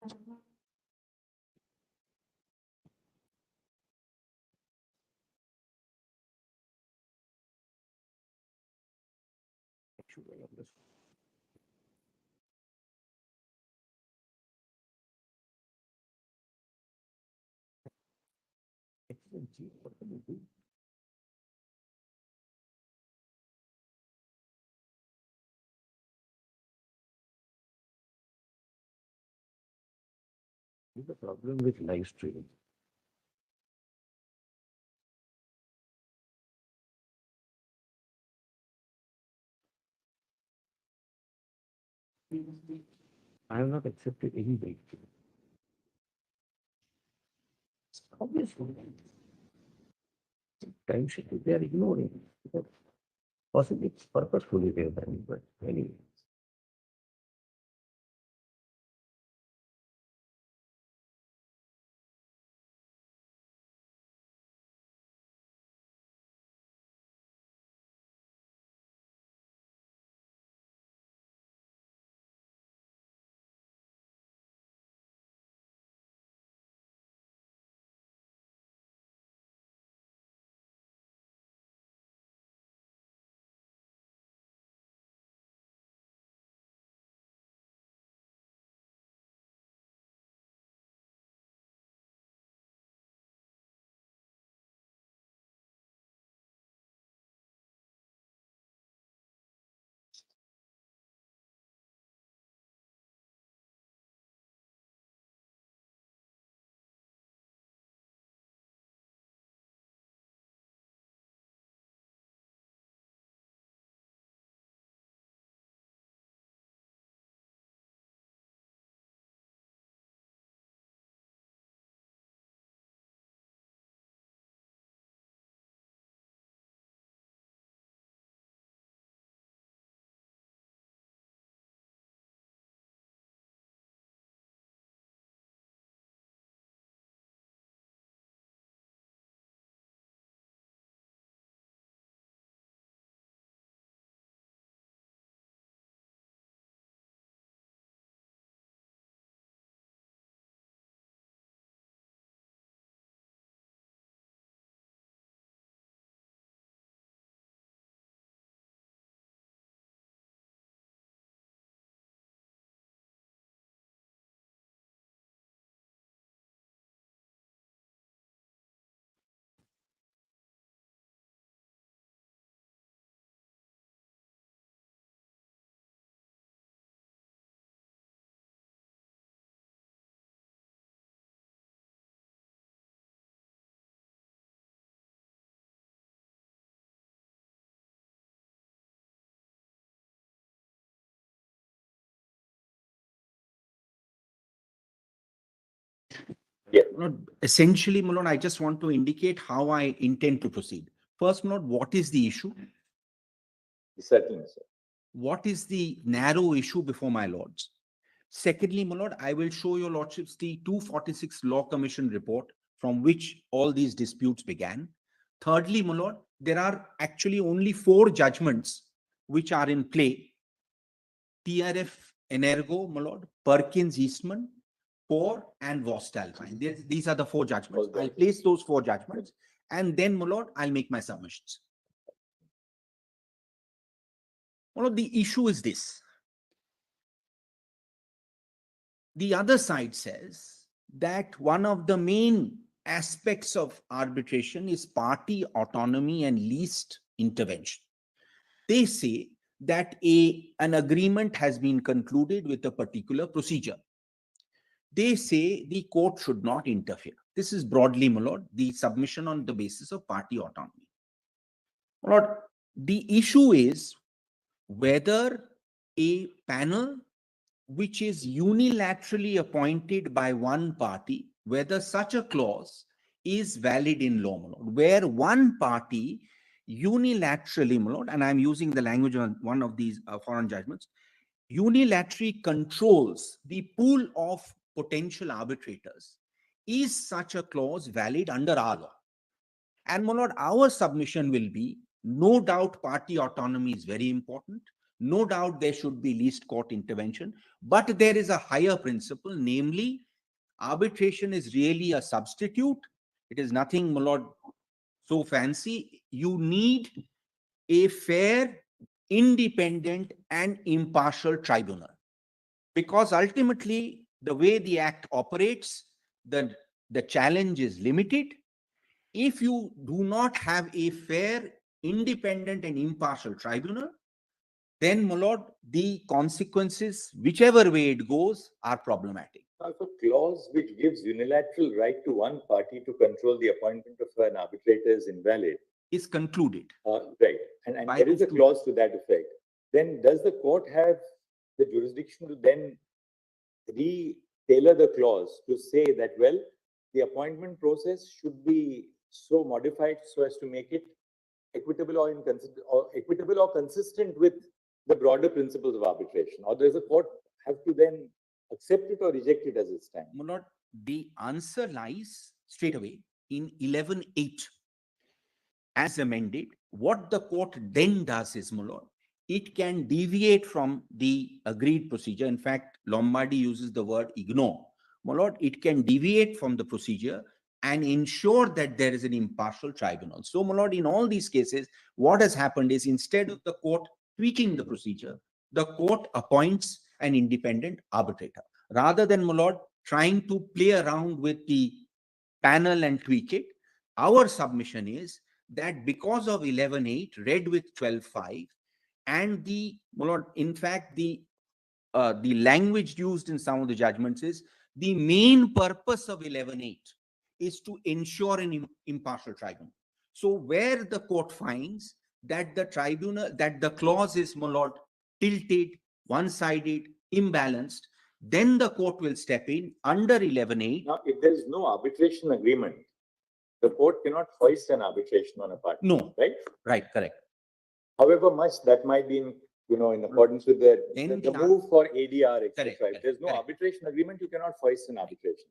What can you do? This is the problem with live streaming. I have not accepted any weight. Obviously, time sheet they are ignoring. Possibly it's purposefully they have done, but anyway. Yeah. Essentially, Malone, I just want to indicate how I intend to proceed. First, Malone, what is the issue? Certainly, sir. What is the narrow issue before my lords? Secondly, my lord, I will show your lordships the 246 Law Commission report from which all these disputes began. Thirdly, my lord, there are actually only 4 judgments which are in play. TRF Energo, my lord, Perkins Eastman, Poor and Vostalpine. These are the 4 judgments. I'll place those 4 judgments and then, my lord, I'll make my submissions. My lord, the issue is this. The other side says that one of the main aspects of arbitration is party autonomy and least intervention. They say that an agreement has been concluded with a particular procedure. They say the court should not interfere. This is broadly, my lord, the submission on the basis of party autonomy. My lord, the issue is whether a panel which is unilaterally appointed by one party, whether such a clause is valid in law, my lord, where one party unilaterally, my lord, and I'm using the language on one of these foreign judgments, unilaterally controls the pool of potential arbitrators. Is such a clause valid under our law? And my lord, our submission will be, no doubt party autonomy is very important. no doubt there should be least court intervention, but there is a higher principle, namely arbitration is really a substitute. It is nothing, my lord, so fancy. You need a fair, independent, and impartial tribunal. Because ultimately, the way the act operates, the challenge is limited. If you do not have a fair, independent, and impartial tribunal, then, my lord, the consequences, whichever way it goes, are problematic. Now, if a clause which gives unilateral right to one party to control the appointment of an arbitrator is invalid, Is concluded. Right, and By there is a those two- clause to that effect, then does the court have the jurisdiction to then re-tailor the clause to say that, well, the appointment process should be so modified so as to make it equitable or consistent with the broader principles of arbitration? Or does the court have to then accept it or reject it as it stands? My lord, the answer lies straight away in 11.8. As amended, what the court then does is, my lord, it can deviate from the agreed procedure. In fact, Lombardy uses the word ignore. My lord, it can deviate from the procedure and ensure that there is an impartial tribunal. So, my lord, in all these cases, what has happened is, instead of the court tweaking the procedure, the court appoints an independent arbitrator. Rather than, my lord, trying to play around with the panel and tweak it, our submission is that because of 11.8 read with 12.5, and the, my lord, in fact, the language used in some of the judgments is the main purpose of 11.8 is to ensure an impartial tribunal. So where the court finds that the tribunal, that the clause is, my lord, tilted, one-sided, imbalanced, then the court will step in under 11.8. Now, if there is no arbitration agreement, the court cannot foist an arbitration on a party. No. Right? Right, correct. However much that might be in accordance with the move for ADR, etc. If there's no arbitration agreement, you cannot foist an arbitration.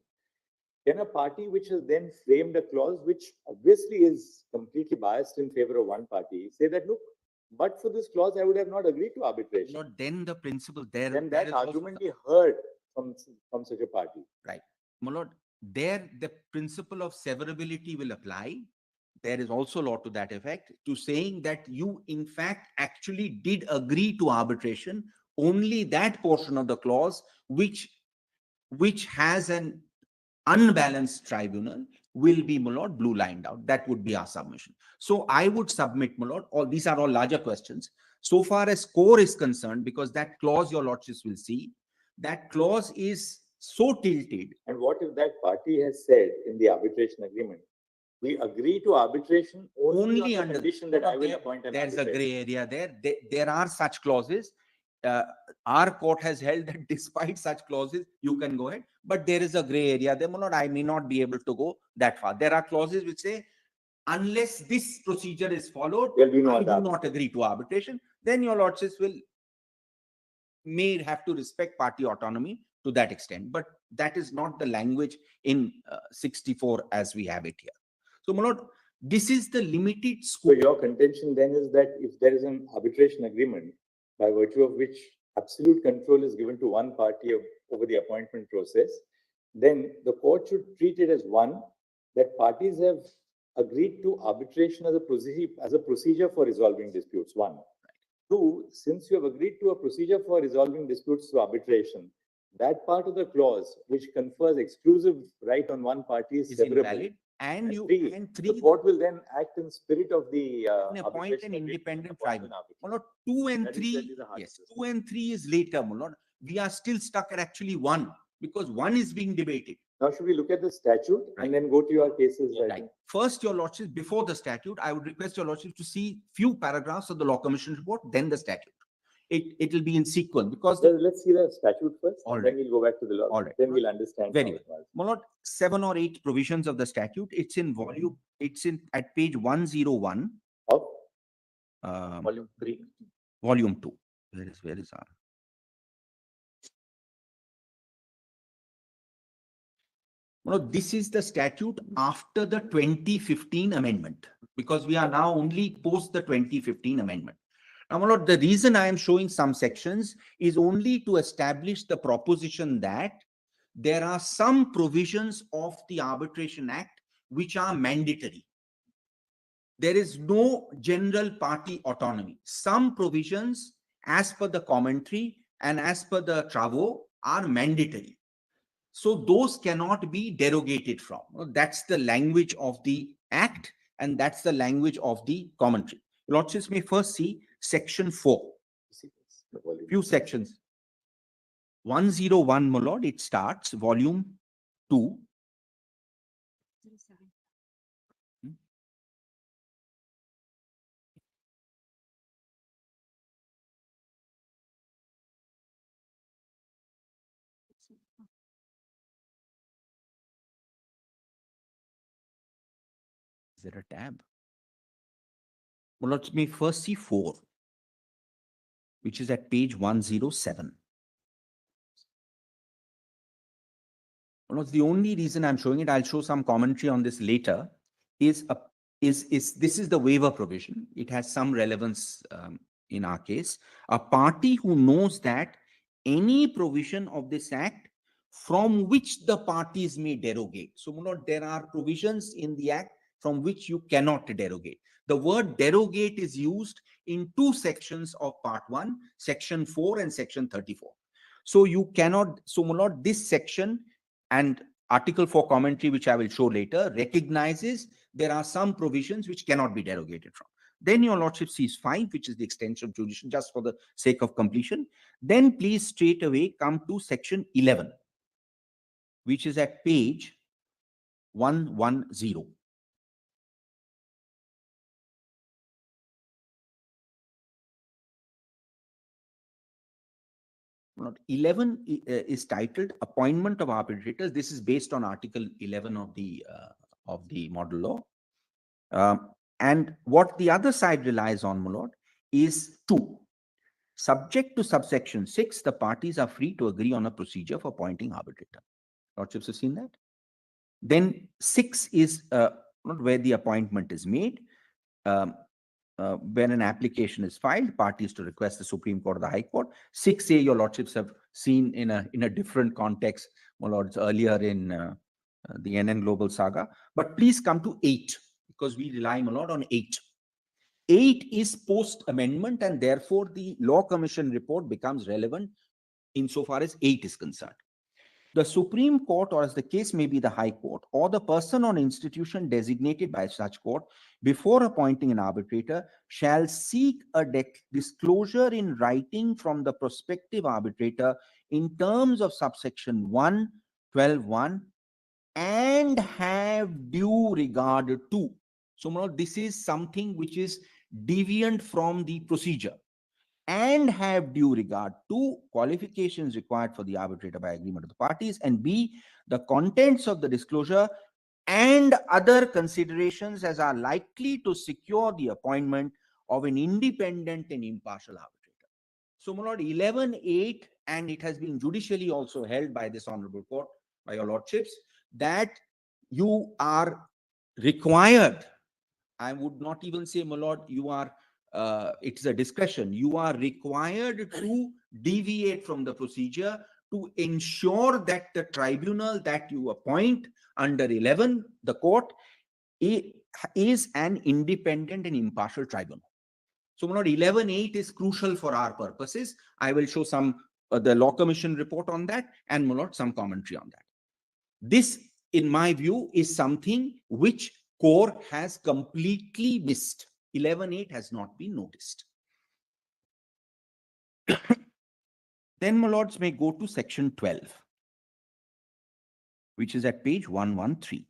Can a party which has then framed a clause which obviously is completely biased in favor of one party say that, look, but for this clause, I would have not agreed to arbitration? Lord, then the principle there. Then that argument be heard from such a party. Right. My lord, there the principle of severability will apply. There is also law to that effect, to saying that you, in fact, actually did agree to arbitration, only that portion of the clause which has an unbalanced tribunal will be, my lord, blue lined out. That would be our submission. So I would submit, my lord, all these are all larger questions. So far as core is concerned, because that clause, your lordships will see, that clause is so tilted. And what if that party has said in the arbitration agreement, we agree to arbitration only on the condition that I will appoint an arbitrator? There's a gray area there. There are such clauses. Our court has held that despite such clauses, you can go ahead. But there is a gray area there. I may not be able to go that far. There are clauses which say, unless this procedure is followed, I do not agree to arbitration. Then your lordships may have to respect party autonomy to that extent. But that is not the language in 64 as we have it here. So, my lord, this is the limited scope. So your contention then is that if there is an arbitration agreement by virtue of which absolute control is given to one party over the appointment process, then the court should treat it as, one, that parties have agreed to arbitration as a procedure for resolving disputes. One. Two, since you have agreed to a procedure for resolving disputes through arbitration, that part of the clause which confers exclusive right on one party is invalid. And three, the court will then act in spirit of the appoint an independent tribunal. 2 and 3, yes, 2 and 3 is later, my lord. We are still stuck at actually 1 because 1 is being debated. Now, should we look at the statute and then go to your cases? Right. First, your lordships, before the statute, I would request your lordships to see few paragraphs of the Law Commission report, then the statute. It will be in sequence because let's see the statute first, then we'll go back to the law. All right. Then we'll understand. Very well. My lord, 7 or 8 provisions of the statute. It's in volume. It's in at page 101 of volume 3, volume 2. Where is our? Well, this is the statute after the 2015 amendment, because we are now only post the 2015 amendment. Now, my lord, the reason I am showing some sections is only to establish the proposition that there are some provisions of the Arbitration Act which are mandatory. There is no general party autonomy. Some provisions, as per the commentary and as per the travaux, are mandatory. So those cannot be derogated from. That's the language of the Act, and that's the language of the commentary. Lordships may first see section 4. Few sections. 101, my lord, it starts, volume 2. Is there a tab? Well, let me first see 4, which is at page 107. Well, the only reason I'm showing it, I'll show some commentary on this later, is this is the waiver provision. It has some relevance in our case. A party who knows that any provision of this act from which the parties may derogate. So, my lord, there are provisions in the act from which you cannot derogate. The word derogate is used in 2 sections of part 1, section 4 and section 34. So you cannot, so my lord, this section and Article 4 commentary, which I will show later, recognizes there are some provisions which cannot be derogated from. Then your lordship sees 5, which is the extension of jurisdiction, just for the sake of completion. Then please straight away come to section 11, which is at page 110. Not 11 is titled Appointment of Arbitrators. This is based on Article 11 of the model law. And what the other side relies on, my lord, is 2. Subject to subsection 6, the parties are free to agree on a procedure for appointing arbitrator. Lordships have seen that. Then 6 is where the appointment is made. When an application is filed, parties to request the Supreme Court or the High Court. 6A, your lordships have seen in a different context, my lords, earlier in the NN Global saga. But please come to 8, because we rely a lot on 8. 8 is post-amendment, and therefore the Law Commission report becomes relevant insofar as 8 is concerned. The Supreme Court, or as the case may be the High Court, or the person or institution designated by such court, before appointing an arbitrator, shall seek a disclosure in writing from the prospective arbitrator in terms of subsection 1(12)(1) and have due regard to. So, now this is something which is deviant from the procedure. And have due regard to qualifications required for the arbitrator by agreement of the parties, and B, the contents of the disclosure and other considerations as are likely to secure the appointment of an independent and impartial arbitrator. So, my lord, 11(8), and it has been judicially also held by this honorable court, by your lordships, that you are required, I would not even say, my lord, you are it's a discretion. You are required to deviate from the procedure to ensure that the tribunal that you appoint under 11, the court, is an independent and impartial tribunal. So, my lord, 11(8) is crucial for our purposes. I will show some the Law Commission report on that, and, my lord, some commentary on that. This, in my view, is something which core has completely missed. 11(8) has not been noticed. Then, my lords, may go to section 12, which is at page 113.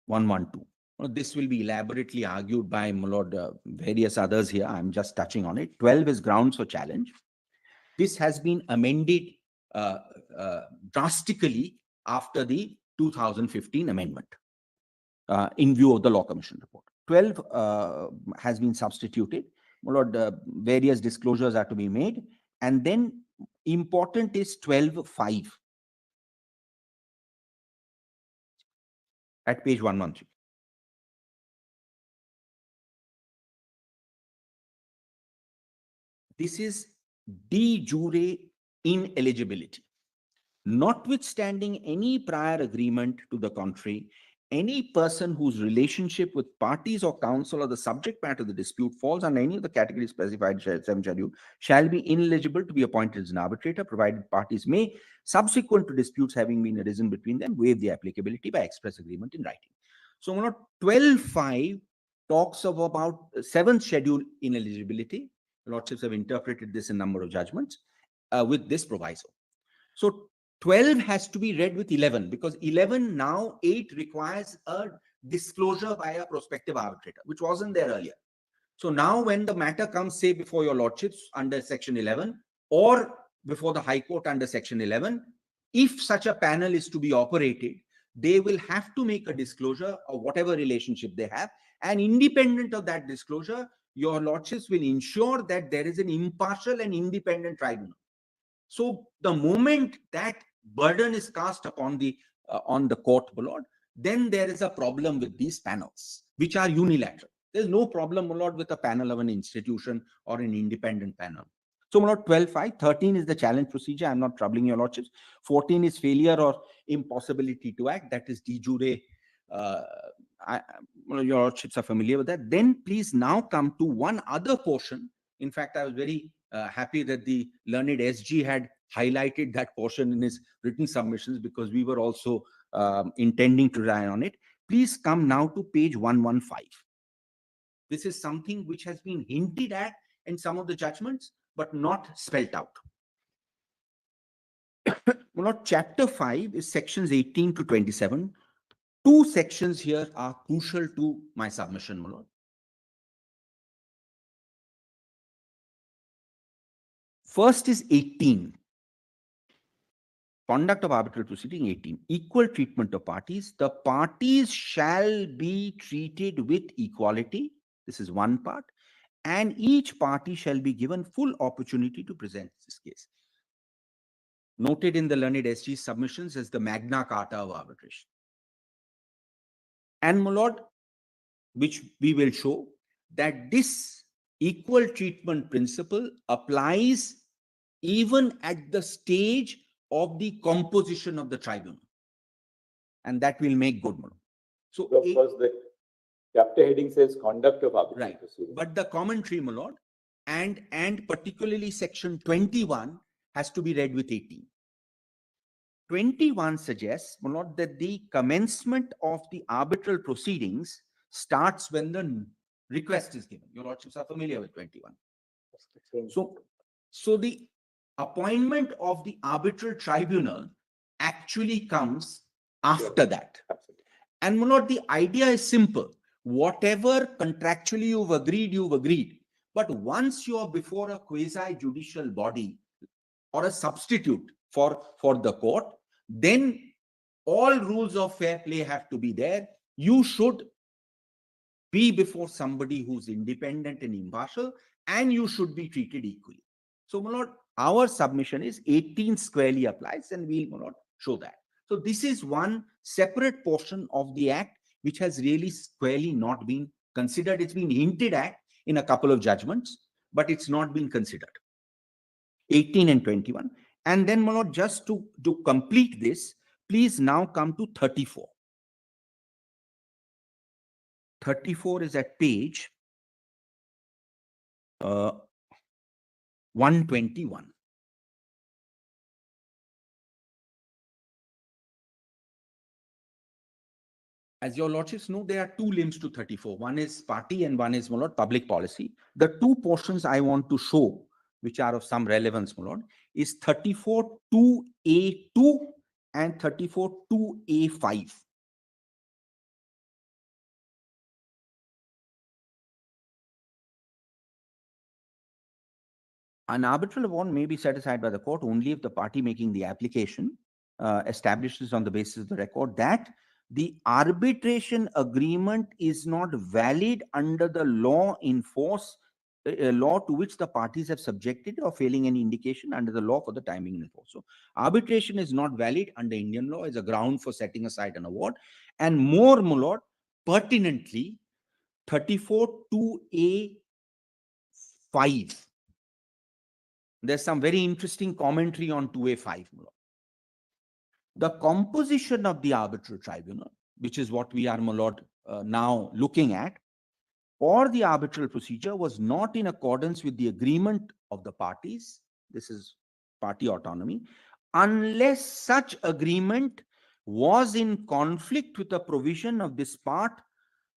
112. Well, this will be elaborately argued by, my lord, various others here. I'm just touching on it. 12 is grounds for challenge. This has been amended drastically after the 2015 amendment in view of the Law Commission report. 12 has been substituted. My lord, various disclosures are to be made. And then important is 12(5) at page 113. this is de jure ineligibility. Notwithstanding any prior agreement to the contrary, any person whose relationship with parties or counsel or the subject matter of the dispute falls under any of the categories specified in 7th schedule shall be ineligible to be appointed as an arbitrator, provided parties may, subsequent to disputes having been arisen between them, waive the applicability by express agreement in writing. So, 12.5 talks of about 7th schedule ineligibility. Lordships have interpreted this in a number of judgments with this proviso. So 12 has to be read with 11 because 11 now 8 requires a disclosure by a prospective arbitrator, which wasn't there earlier. So now when the matter comes, say, before your lordships under section 11 or before the High Court under section 11, if such a panel is to be operated, they will have to make a disclosure of whatever relationship they have. And independent of that disclosure, your lordships will ensure that there is an impartial and independent tribunal. So the moment that burden is cast upon the on the court, my lord, then there is a problem with these panels, which are unilateral. There's no problem, my lord, with a panel of an institution or an independent panel. So, my lord, 12.5, 13 is the challenge procedure. I'm not troubling your lordships. 14 is failure or impossibility to act. That is de jure. Your lordships are familiar with that. Then please now come to one other portion. In fact, I was very happy that the learned SG had highlighted that portion in his written submissions because we were also intending to rely on it. Please come now to page 115. This is something which has been hinted at in some of the judgments, but not spelt out. Well, chapter 5 is sections 18 to 27. Two sections here are crucial to my submission, my lord. First is 18. Conduct of arbitral proceeding. 18. Equal treatment of parties. The parties shall be treated with equality. This is one part. And each party shall be given full opportunity to present this case. Noted in the learned SG submissions as the Magna Carta of arbitration. And, my lord, which we will show that this equal treatment principle applies even at the stage of the composition of the tribunal. And that will make good, my lord. So, of course, the chapter heading says conduct of arbitral proceeding. But the commentary, my lord, and particularly section 21 has to be read with 18. 21 suggests, my lord, that the commencement of the arbitral proceedings starts when the request is given. Your lordships are familiar with 21. So the appointment of the arbitral tribunal actually comes after that. Absolutely. And, my lord, the idea is simple. Whatever contractually you've agreed. But once you are before a quasi-judicial body or a substitute for the court, then all rules of fair play have to be there. You should be before somebody who's independent and impartial, and you should be treated equally. So, my lord, our submission is 18 squarely applies, and we'll, my lord, show that. So this is one separate portion of the act which has really squarely not been considered. It's been hinted at in a couple of judgments, but it's not been considered. 18 and 21. And then, my lord, just to complete this, please now come to 34. 34 is at page 121. As your lordships know, there are two limbs to 34. One is party and one is, my lord, public policy. The two portions I want to show, which are of some relevance, my lord, is 34.2a2 and 34.2a5. An arbitral award may be set aside by the court only if the party making the application establishes on the basis of the record that the arbitration agreement is not valid under the law in force, law to which the parties have subjected, or failing any indication under the law for the time being in force. So arbitration is not valid under Indian law as a ground for setting aside an award. And more, my lord, pertinently, 34.2a5 there's some very interesting commentary on 2A5, my lord. The composition of the arbitral tribunal, which is what we are, my lord, now looking at, or the arbitral procedure was not in accordance with the agreement of the parties. This is party autonomy, unless such agreement was in conflict with a provision of this part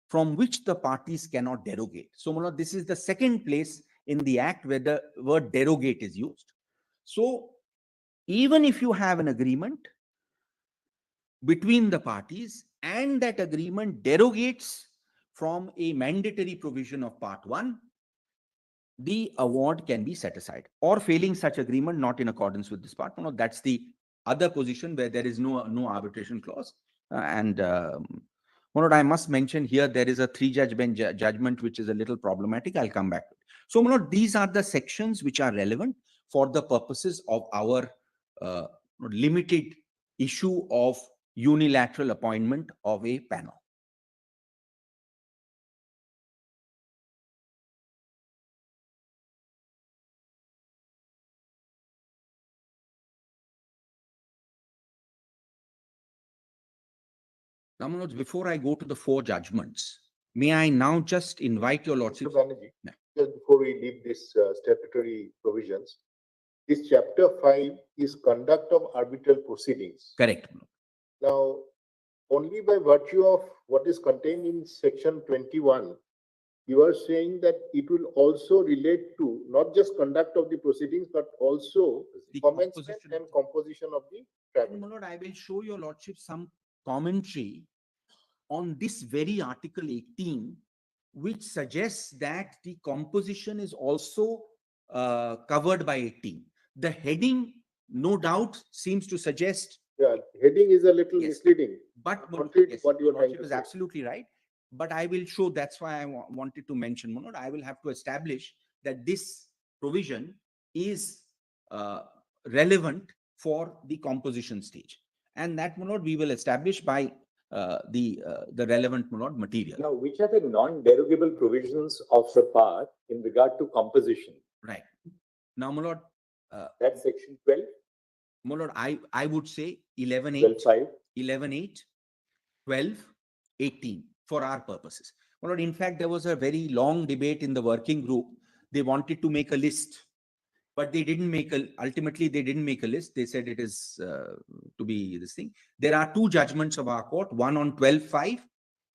from which the parties cannot derogate. So, my lord, this is the second place in the act where the word derogate is used. So, even if you have an agreement between the parties and that agreement derogates from a mandatory provision of part 1, the award can be set aside, or failing such agreement not in accordance with this part. No, that's the other position where there is no arbitration clause. What I must mention here, there is a 3-judge bench judgment which is a little problematic. I'll come back to it. So, Manoj, these are the sections which are relevant for the purposes of our limited issue of unilateral appointment of a panel. Now, Manoj, before I go to the 4 judgments, may I now just invite your lordship? Mr. Banerjee, just before we leave this statutory provisions, this chapter 5 is conduct of arbitral proceedings. Correct. Now, only by virtue of what is contained in section 21, you are saying that it will also relate to not just conduct of the proceedings, but also The commencement composition. and composition of the And, tribunal. my lord, I will show your lordship some commentary on this very article 18, which suggests that the composition is also covered by 18. The heading, no doubt, seems to suggest. Yeah, heading is a little Yes. misleading. But Contrary to yes, what you your are trying lordship to is say. absolutely right. But I will show, that's why I wanted to mention, Manoj, I will have to establish that this provision is relevant for the composition stage. And that, Manoj, we will establish by the relevant, Manoj, material. Now, which are the non-derogable provisions of the part in regard to composition? Right. Now, Manoj, That's section 12, Manoj, I would say 11.8, 12.5. 11.8, 12, 18 for our purposes. Well, in fact, there was a very long debate in the working group. They wanted to make a list, but they didn't make ultimately they didn't make a list. They said it is to be this thing. There are 2 judgments of our court, one on 12.5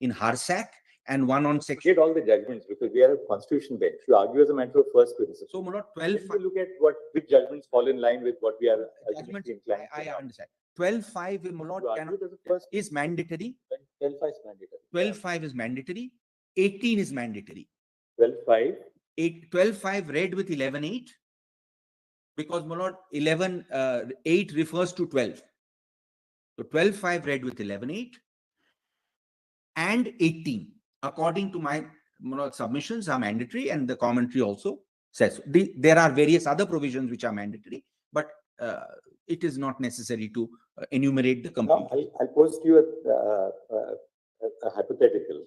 in Harsak and one on section. Forget all the judgments because we are a constitution bench. You argue as a matter of first principle. So, Manoj, Then 12.5. we look at which judgments fall in line with what we are Judgments, ultimately inclined I to. understand. 12.5, Manoj, is mandatory. 12.5 is mandatory. 12.5 is mandatory. 18 is mandatory. 12.5. 12.5 read with 11.8 because, my lord, 11.8 refers to 12. So 12.5 read with 11.8 and 18, according to my lord, submissions, are mandatory, and the commentary also says so. There are various other provisions which are mandatory, but it is not necessary to enumerate the complete. Now, I'll pose to you a hypothetical.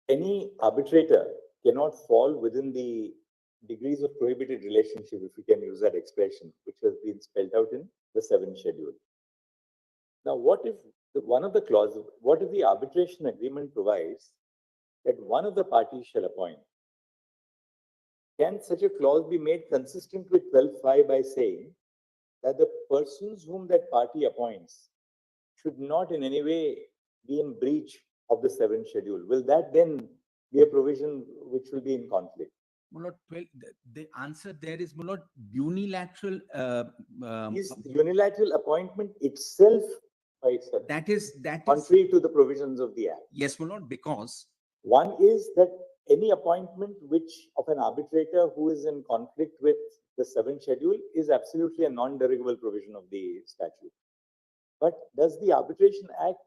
Any arbitrator cannot fall within the degrees of prohibited relationship, if we can use that expression, which has been spelled out in the 7th schedule. Now, what if one of the clauses, what if the arbitration agreement provides that one of the parties shall appoint? Can such a clause be made consistent with 12.5 by saying that the persons whom that party appoints should not in any way be in breach of the 7th schedule? Will that then be a provision which will be in conflict? Mulot, the answer there is, Mulot, unilateral. Is unilateral appointment itself by itself that is contrary to the provisions of the Act? Yes, Mulot, because one is that any appointment which of an arbitrator who is in conflict with the 7th schedule is absolutely a non-derogable provision of the statute. But does the Arbitration Act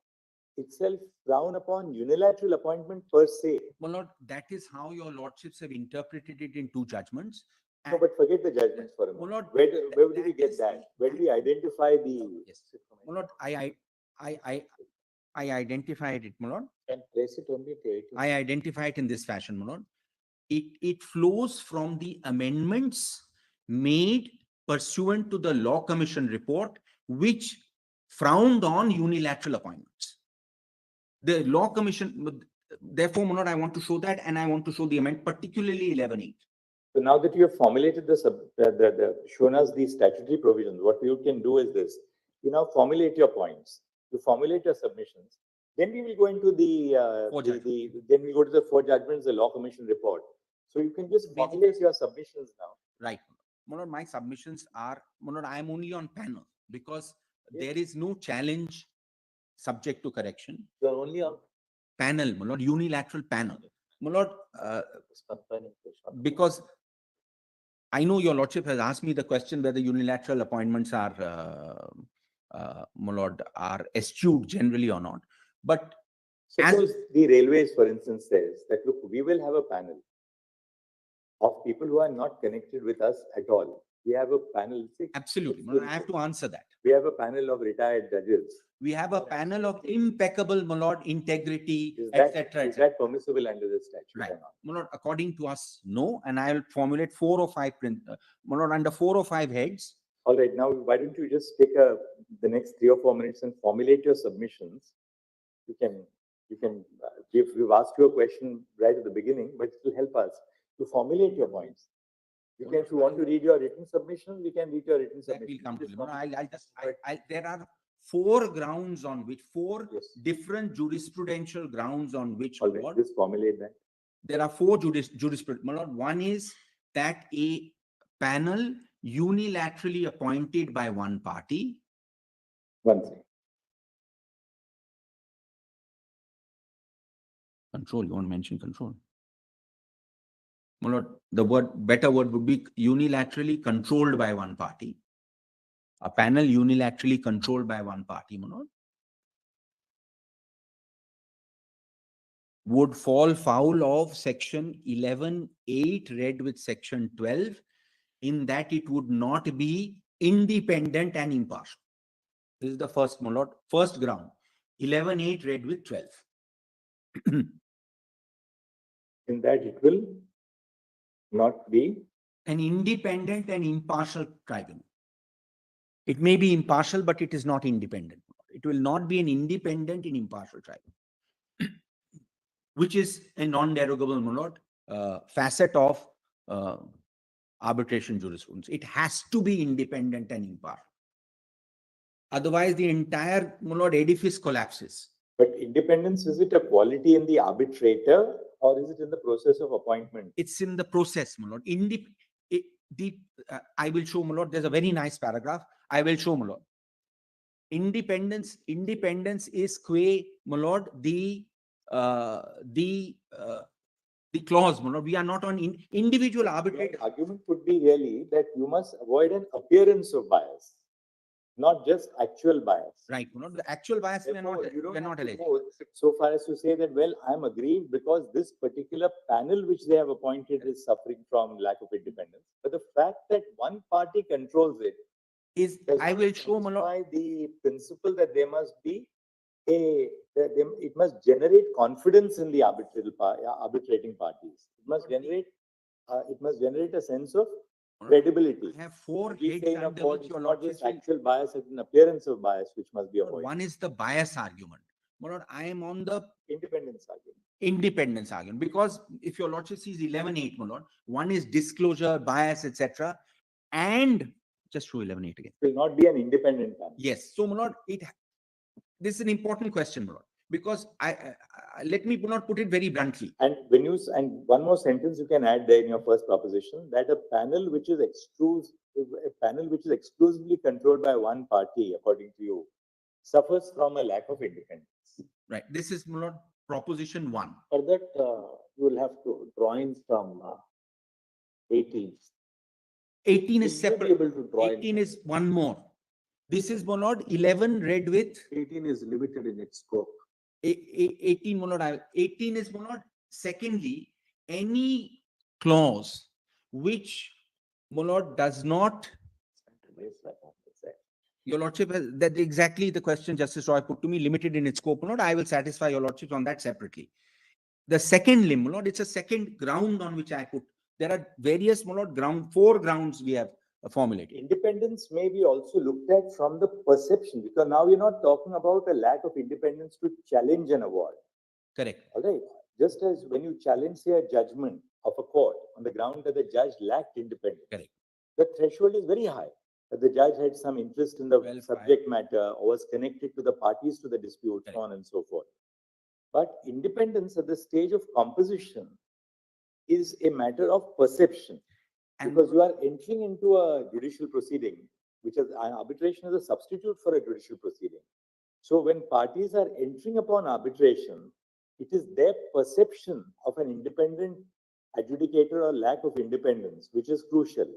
itself frown upon unilateral appointment per se? Well, Lord, that is how your lordships have interpreted it in 2 judgments. No, but forget the judgments for a moment. Lord, where do we get that? Where do we identify the? Yes. Well, Lord, I identified it, Mulot. And place it only to 18. I identify it in this fashion, Mulot. it flows from the amendments made pursuant to the Law Commission report, which frowned on unilateral appointments. The Law Commission, therefore, Manoj, I want to show that, and I want to show the amendment, particularly 11.8. So now that you have formulated shown us the statutory provisions, what you can do is this. You now formulate your points. You formulate your submissions. Then we will go into then we go to the 4 judgments, the Law Commission report. So you can just formulate your submissions now. Right. Manoj, my submissions are, Manoj, I am only on panel because there is no challenge subject to correction. You are only on panel, Manoj, unilateral panel. Manoj, because I know your lordship has asked me the question whether unilateral appointments are, Manoj, are eschewed generally or not. But suppose the railways, for instance, says that, look, we will have a panel of people who are not connected with us at all. We have a panel. Absolutely. Manoj, I have to answer that. We have a panel of retired judges. We have a panel of impeccable, Manoj, integrity, etc. Is that permissible under the statute? Right. Manoj, according to us, no. And I will formulate 4 or 5 Manoj, under 4 or 5 heads. All right. Now, why don't you just take the next 3 or 4 minutes and formulate your submissions? You can we've asked you a question right at the beginning, but it will help us to formulate your points. You can, if you want to read your written submission, we can read your written submission. That will come to there are 4 grounds on which, 4 different jurisprudential grounds on which. All right, just formulate that. There are 4 jurisprudential. One is that a panel unilaterally appointed by one party. One thing. Control, you want to mention control. The better word would be unilaterally controlled by one party. A panel unilaterally controlled by one party, Manoj, would fall foul of section 11.8 read with section 12, in that it would not be independent and impartial. This is the first, Manoj, first ground. 11.8 read with 12. In that it will not be an independent and impartial tribunal. It may be impartial, but it is not independent. It will not be an independent and impartial tribunal, which is a non-derogable facet of arbitration jurisprudence. It has to be independent and impartial. Otherwise, the entire edifice collapses. But independence, is it a quality in the arbitrator or is it in the process of appointment? It's in the process, Manoj. I will show, Manoj, there's a very nice paragraph. I will show, Manoj. Independence is qua, Manoj, the clause, Manoj. We are not on individual arbitrator. The argument would be really that you must avoid an appearance of bias, not just actual bias. Right. The actual bias we are not alleged. So far as to say that, well, I'm aggrieved because this particular panel which they have appointed is suffering from lack of independence. But the fact that one party controls it is, I will show, Manoj, the principle that there must be it must generate confidence in the arbitrating parties. It must generate a sense of credibility. I have 4 heads under which your not just actual bias, it's an appearance of bias which must be avoided. One is the bias argument. Manoj, I am on the independence argument. Independence argument, because if your lordship sees 11.8, Manoj, one is disclosure, bias, etc., and just show 11.8 again. It will not be an independent panel. Yes. So, Manoj, this is an important question, Manoj, because let me not put it very bluntly. And one more sentence you can add there in your first proposition, that a panel which is exclusively controlled by one party, according to you, suffers from a lack of independence. Right. This is, Manoj, proposition 1. For that, you will have to drawings from 18. 18 is separate. 18 is one more. This is, Manoj, 11 read with. 18 is limited in its scope. 18, Manoj, 18 is, Manoj, secondly, any clause which, Manoj, does not. Your lordship has that exactly the question Justice Roy put to me, limited in its scope. Manoj, I will satisfy your lordship on that separately. The second limb, my lord, it's a second ground on which I put. There are various, my lord, four grounds we have formulated. Independence may be also looked at from the perception, because now we're not talking about a lack of independence to challenge an award. Correct. All right. Just as when you challenge, say, a judgment of a court on the ground that the judge lacked independence, Correct. the threshold is very high. That the judge had some interest in the subject matter or was connected to the parties to the dispute, so on and so forth. But independence at the stage of composition is a matter of perception. Because you are entering into a judicial proceeding, which is an arbitration is a substitute for a judicial proceeding. So when parties are entering upon arbitration, it is their perception of an independent adjudicator or lack of independence, which is crucial.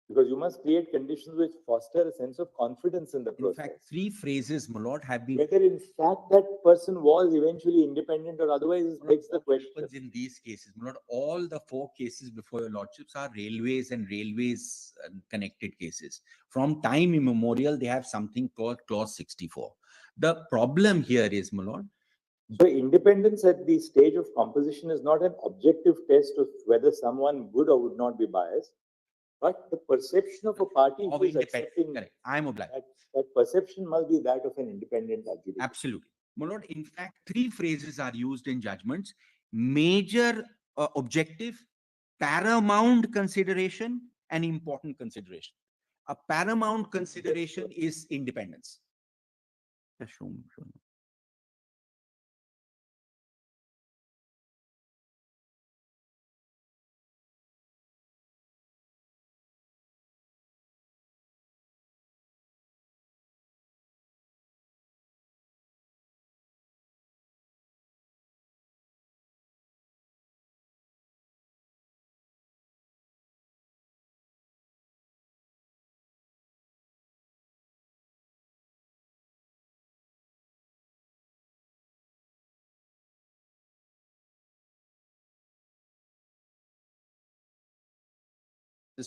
Because you must create conditions which foster a sense of confidence in the process. In fact, three phrases, my lord, have been. Whether in fact that person was eventually independent or otherwise begs the question. In these cases, my lord, all the four cases before your lordships are railways and railways connected cases. From time immemorial, they have something called clause 64. The problem here is, my lord, so independence at the stage of composition is not an objective test of whether someone would or would not be biased, but the perception of a party who is accepting. Correct. I am obliged. That perception must be that of an independent adjudicator. Absolutely. My lord, in fact, three phrases are used in judgments: major objective, paramount consideration, and important consideration. A paramount consideration is independence.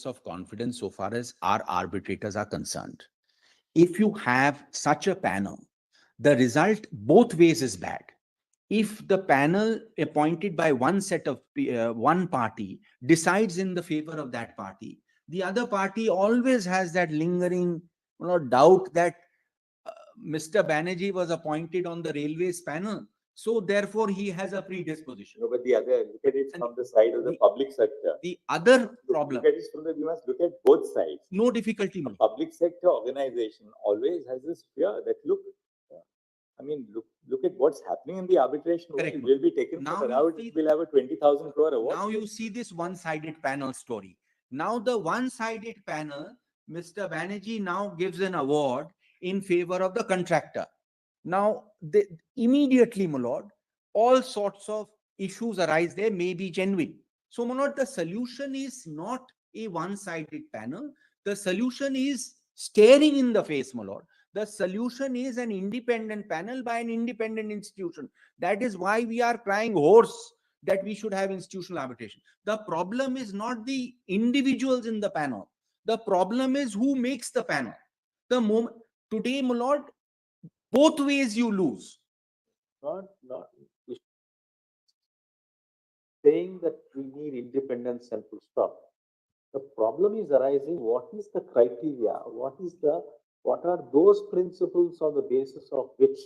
Of confidence so far as our arbitrators are concerned. If you have such a panel, the result both ways is bad. If the panel appointed by one set of one party decides in the favor of that party, the other party always has that lingering doubt that Mr. Banerjee was appointed on the railways panel, so therefore he has a predisposition. No, but the other, look at it from the side of the public sector. The other problem. Look at it from the, you must look at both sides. No difficulty. A public sector organization always has this fear that, look, I mean, look at what's happening in the arbitration. Correct. Will be taken now for around, we'll have a 20,000 crore award. Now you see this one-sided panel story. Now the one-sided panel, Mr. Banerjee now gives an award in favor of the contractor. Now, immediately, my lord, all sorts of issues arise there, may be genuine. So, my lord, the solution is not a one-sided panel. The solution is staring in the face, my lord. The solution is an independent panel by an independent institution. That is why we are crying hoarse that we should have institutional arbitration. The problem is not the individuals in the panel. The problem is who makes the panel. The moment today, my lord, both ways you lose. Not saying that we need independence and full stop. The problem is arising. What is the criteria? What are those principles on the basis of which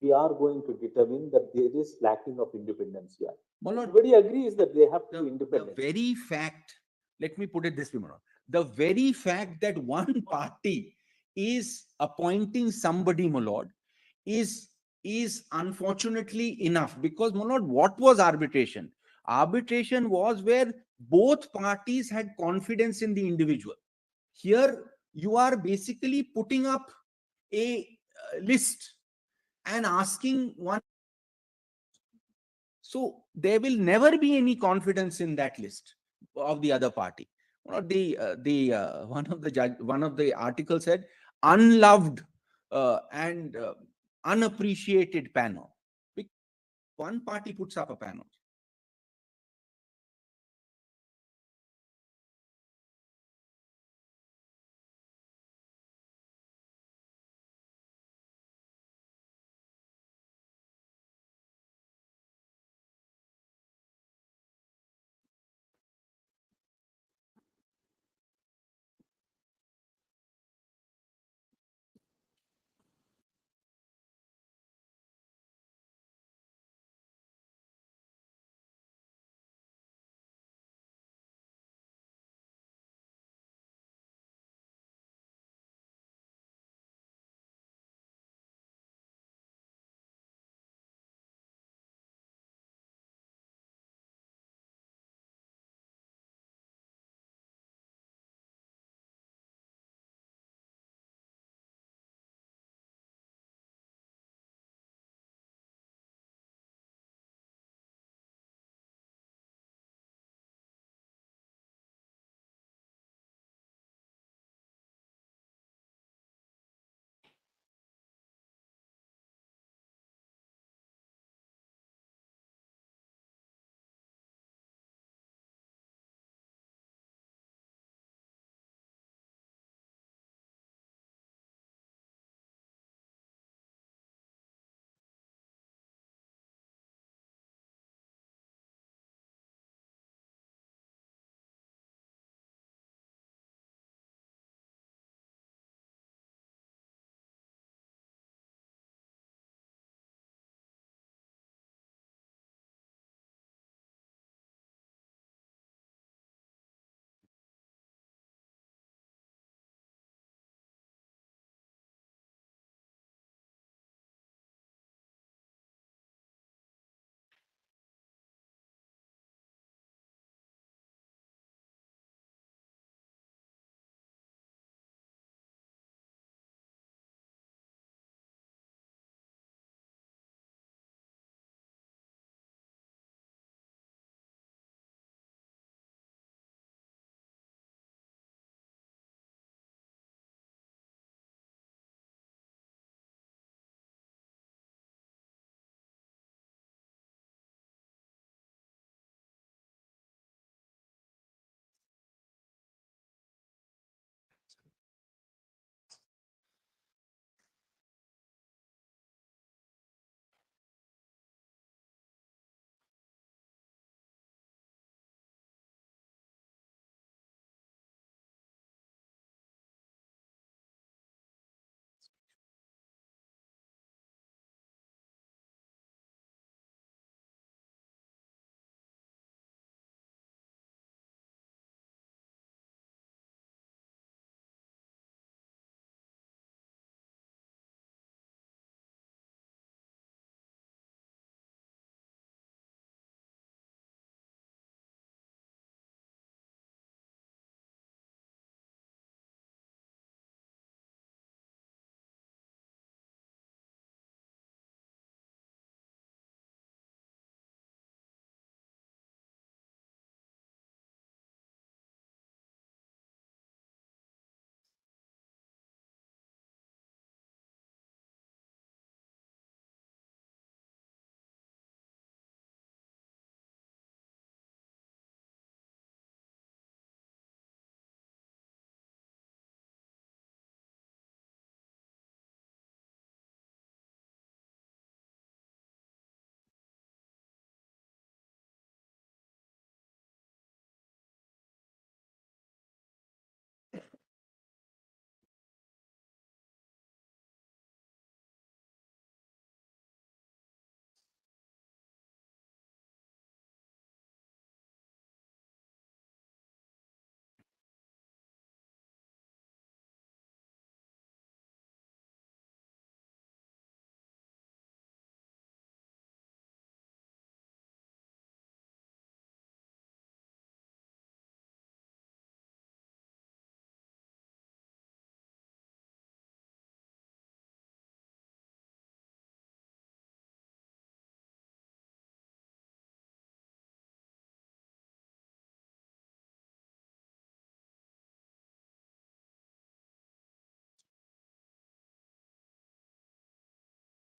we are going to determine that there is lacking of independence here? Everybody agrees that they have to be independent. The very fact, let me put it this way, Manoj. The very fact that one party is appointing somebody, my lord, is unfortunately enough, because, my lord, what was arbitration? Arbitration was where both parties had confidence in the individual. Here, you are basically putting up a list and asking one. So there will never be any confidence in that list of the other party. One of the articles said unloved and unappreciated panel. One party puts up a panel.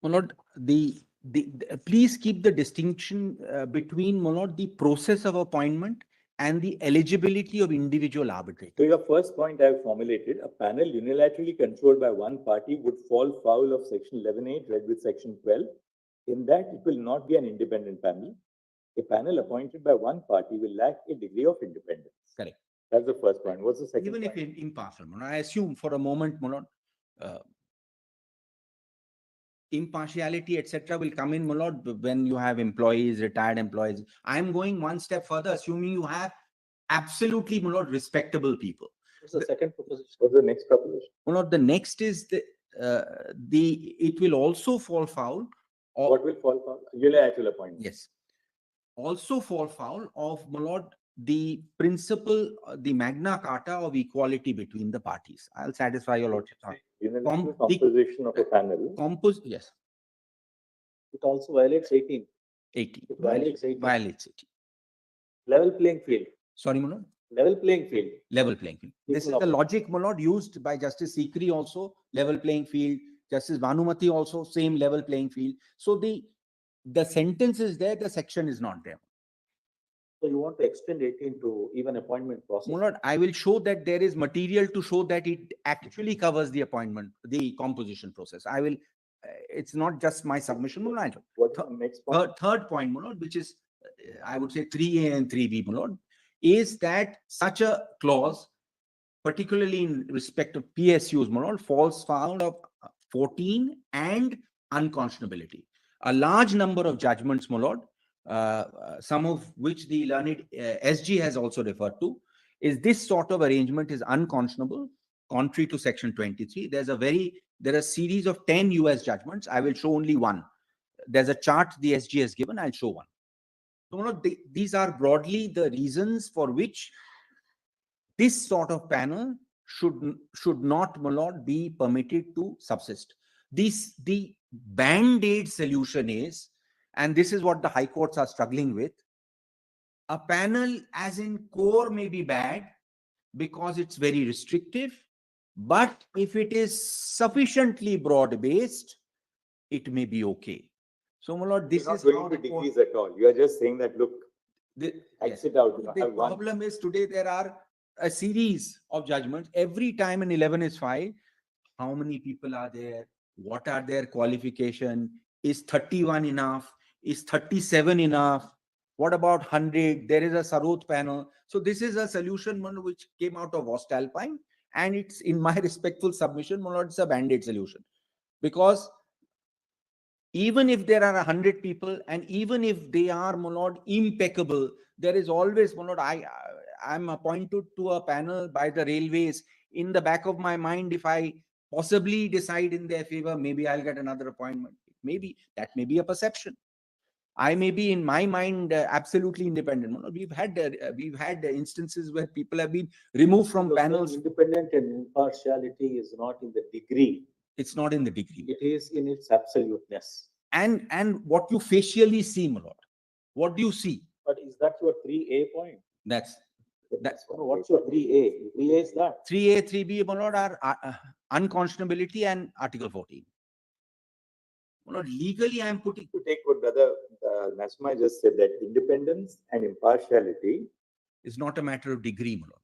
My lord, please keep the distinction between, my lord, the process of appointment and the eligibility of individual arbitrators. So your first point I have formulated, a panel unilaterally controlled by one party would fall foul of section 11(8) read with section 12. In that it will not be an independent panel. A panel appointed by one party will lack a degree of independence. Correct. That's the first point. What's the second Even point? if impartial, my lord, I assume for a moment, my lord, impartiality, etc., will come in, my lord, when you have employees, retired employees. I am going one step further, assuming you have absolutely, my lord, respectable people. What's the second proposition? What's the next proposition? My lord, the next is it will also fall foul of, What will fall foul? Unilateral appointment. yes, also fall foul of, my lord, the principle, the Magna Carta of equality between the parties. I'll satisfy your lordship. Unilateral composition of a panel. Yes, It also violates 18. 80. It violates 18. Violates 80. Level playing field. Sorry, my lord. Level playing field. Level playing field. This is the logic, my lord, used by Justice Sikri also, level playing field. Justice Bhanumati also, same level playing field. So the sentence is there, the section is not there. So you want to extend 18 to even appointment process? My lord, I will show that there is material to show that it actually covers the appointment, the composition process. I will, it's not just my submission, my lord. What's the next point? Third point, my lord, which is, I would say 3A and 3B, my lord, is that such a clause, particularly in respect of PSUs, my lord, falls foul of 14 and unconscionability. A large number of judgments, my lord, some of which the learned SG has also referred to, is this sort of arrangement is unconscionable, contrary to section 23. There are a series of 10 US judgments. I will show only one. There's a chart the SG has given. I'll show one. So, these are broadly the reasons for which this sort of panel should not, my lord, be permitted to subsist. The band-aid solution is, and this is what the high courts are struggling with, a panel as in core may be bad because it's very restrictive, but if it is sufficiently broad-based, it may be okay. So, my lord, this You're is not how going to the court, degrees at all. You are just saying that, look, yes. exit out. The problem is today there are a series of judgments. Every time an 11 is filed, how many people are there? What are their qualification? Is 31 enough? Is 37 enough? What about 100? There is a Sarot panel. So this is a solution, which came out of Voestalpine, and it's, in my respectful submission, it's a band-aid solution. Because even if there are 100 people, and even if they are, my lord, impeccable, there is always, my lord, I'm appointed to a panel by the railways. In the back of my mind, if I possibly decide in their favor, maybe I'll get another appointment. Maybe that may be a perception. I may be, in my mind, absolutely independent. We've had instances where people have been removed from panels. Independent and impartiality is not in the degree. It's not in the degree. It is in its absoluteness. And what you facially see, my lord. What do you see? But is that your 3A point? That's what's your 3A? 3A is that. 3A, 3B, my lord, are unconscionability and Article 14. My lord, legally, I am putting to take what Brother Nasma just said, that independence and impartiality is not a matter of degree, my lord.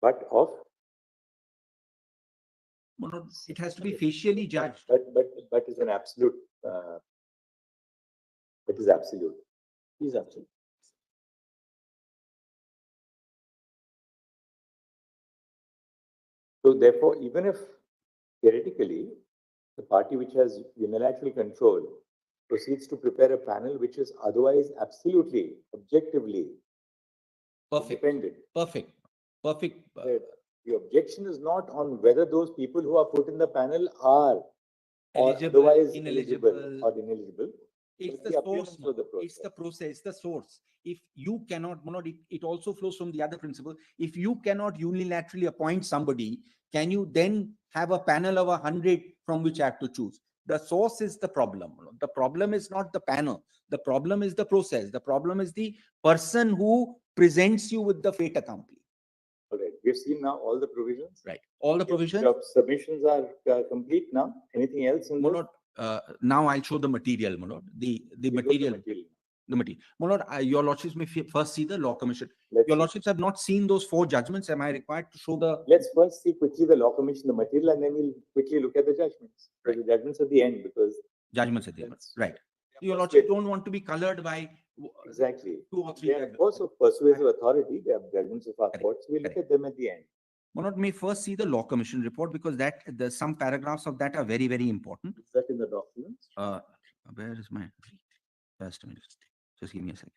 but of It has to be facially judged. But is an absolute. It is absolute. It is absolute. So therefore, even if theoretically the party which has unilateral control proceeds to prepare a panel which is otherwise absolutely, objectively independent. Perfect. The objection is not on whether those people who are put in the panel are eligible, otherwise ineligible, eligible or ineligible. It's But the the source, appearance of the it's the process. process, the source. If you cannot, it also flows from the other principle. If you cannot unilaterally appoint somebody, can you then have a panel of 100 from which I have to choose? The source is the problem. The problem is not the panel. The problem is the process. The problem is the person who presents you with the fait accompli. All right. We've seen now all the provisions. Right. All the Your provisions. submissions are complete now. Anything else in this? Now I'll show the material, my lord. The We go to material. material. The material. My lord, your lordships may first see the law commission. Let's Your see. lordships have not seen those 4 judgments. Am I required to show the? Let's first see quickly the law commission, the material, and then we'll quickly look at the judgments. So Right. the judgments at the end, because Judgments at the end. that's- Right. Your First lordships bit. don't want to be colored by Exactly. 2 or 3 They are, of judgments. course, of persuasive authority. They are judgments of our Correct. courts. We'll look Correct. at them at the end. My lord, may first see the law commission report, because some paragraphs of that are very, very important. Is that in the documents? Where is my? Just a minute. Just give me a second.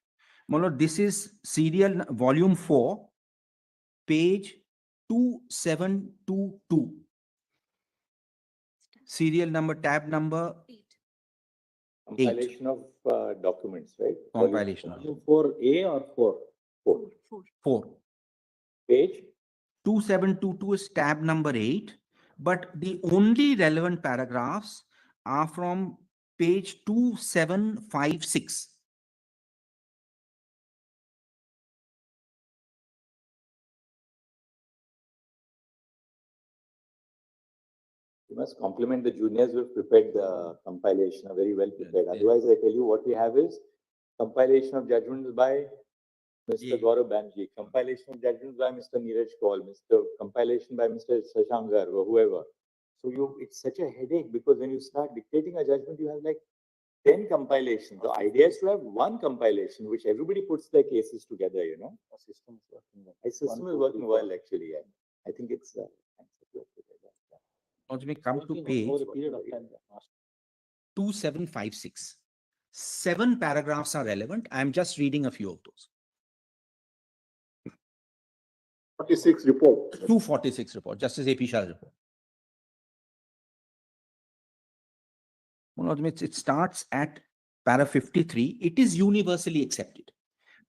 My lord, this is serial volume 4, page 2722. Serial number, tab number, Compilation of documents, right? compilation. Volume 4A or 4? 4. Page 2722 is tab number 8, but the only relevant paragraphs are from page 2756. You must compliment the juniors who have prepared the compilation, are very well prepared. Yeah. Otherwise, I tell you what we have is compilation of judgments by Mr. Yeah. Gaurav Banerjee, compilation of judgments by Mr. Neeraj Kaul, compilation by Mr. Shashankar or whoever. So it's such a headache, because when you start dictating a judgment, you have like 10 compilations. The idea is to have one compilation, which everybody puts their cases together, you know. The system is working well. My system is working well, actually. Yeah. I think it's Now, we come to Working page over a period of time. 2756. 7 paragraphs are relevant. I'm just reading a few of those. 46 report. 246 report, Justice A.P. Shah's report. It starts at para 53. It is universally accepted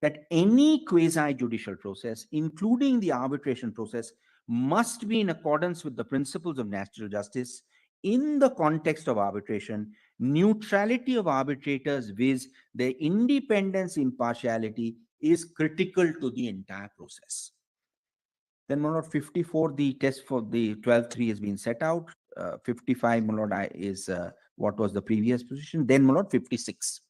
that any quasi-judicial process, including the arbitration process, must be in accordance with the principles of natural justice in the context of arbitration, neutrality of arbitrators with their independence, impartiality is critical to the entire process. Then, my lord, 54, the test for the 12.3 has been set out. 55, my lord, is what was the previous position. Then, my lord, 56.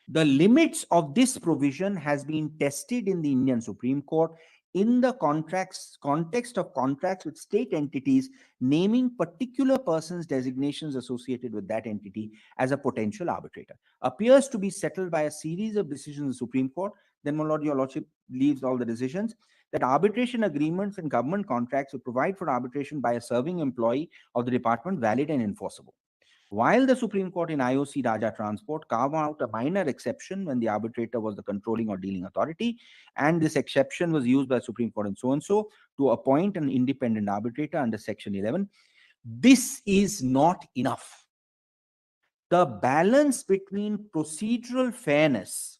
The limits of this provision has been tested in the Indian Supreme Court in the context of contracts with state entities, naming particular persons' designations associated with that entity as a potential arbitrator. Appears to be settled by a series of decisions in the Supreme Court. Then, my lord, your lordship leaves all the decisions that arbitration agreements and government contracts will provide for arbitration by a serving employee of the department valid and enforceable. While the Supreme Court in IOC Raja Transport carved out a minor exception when the arbitrator was the controlling or dealing authority, and this exception was used by the Supreme Court in so-and-so to appoint an independent arbitrator under Section 11, this is not enough. The balance between procedural fairness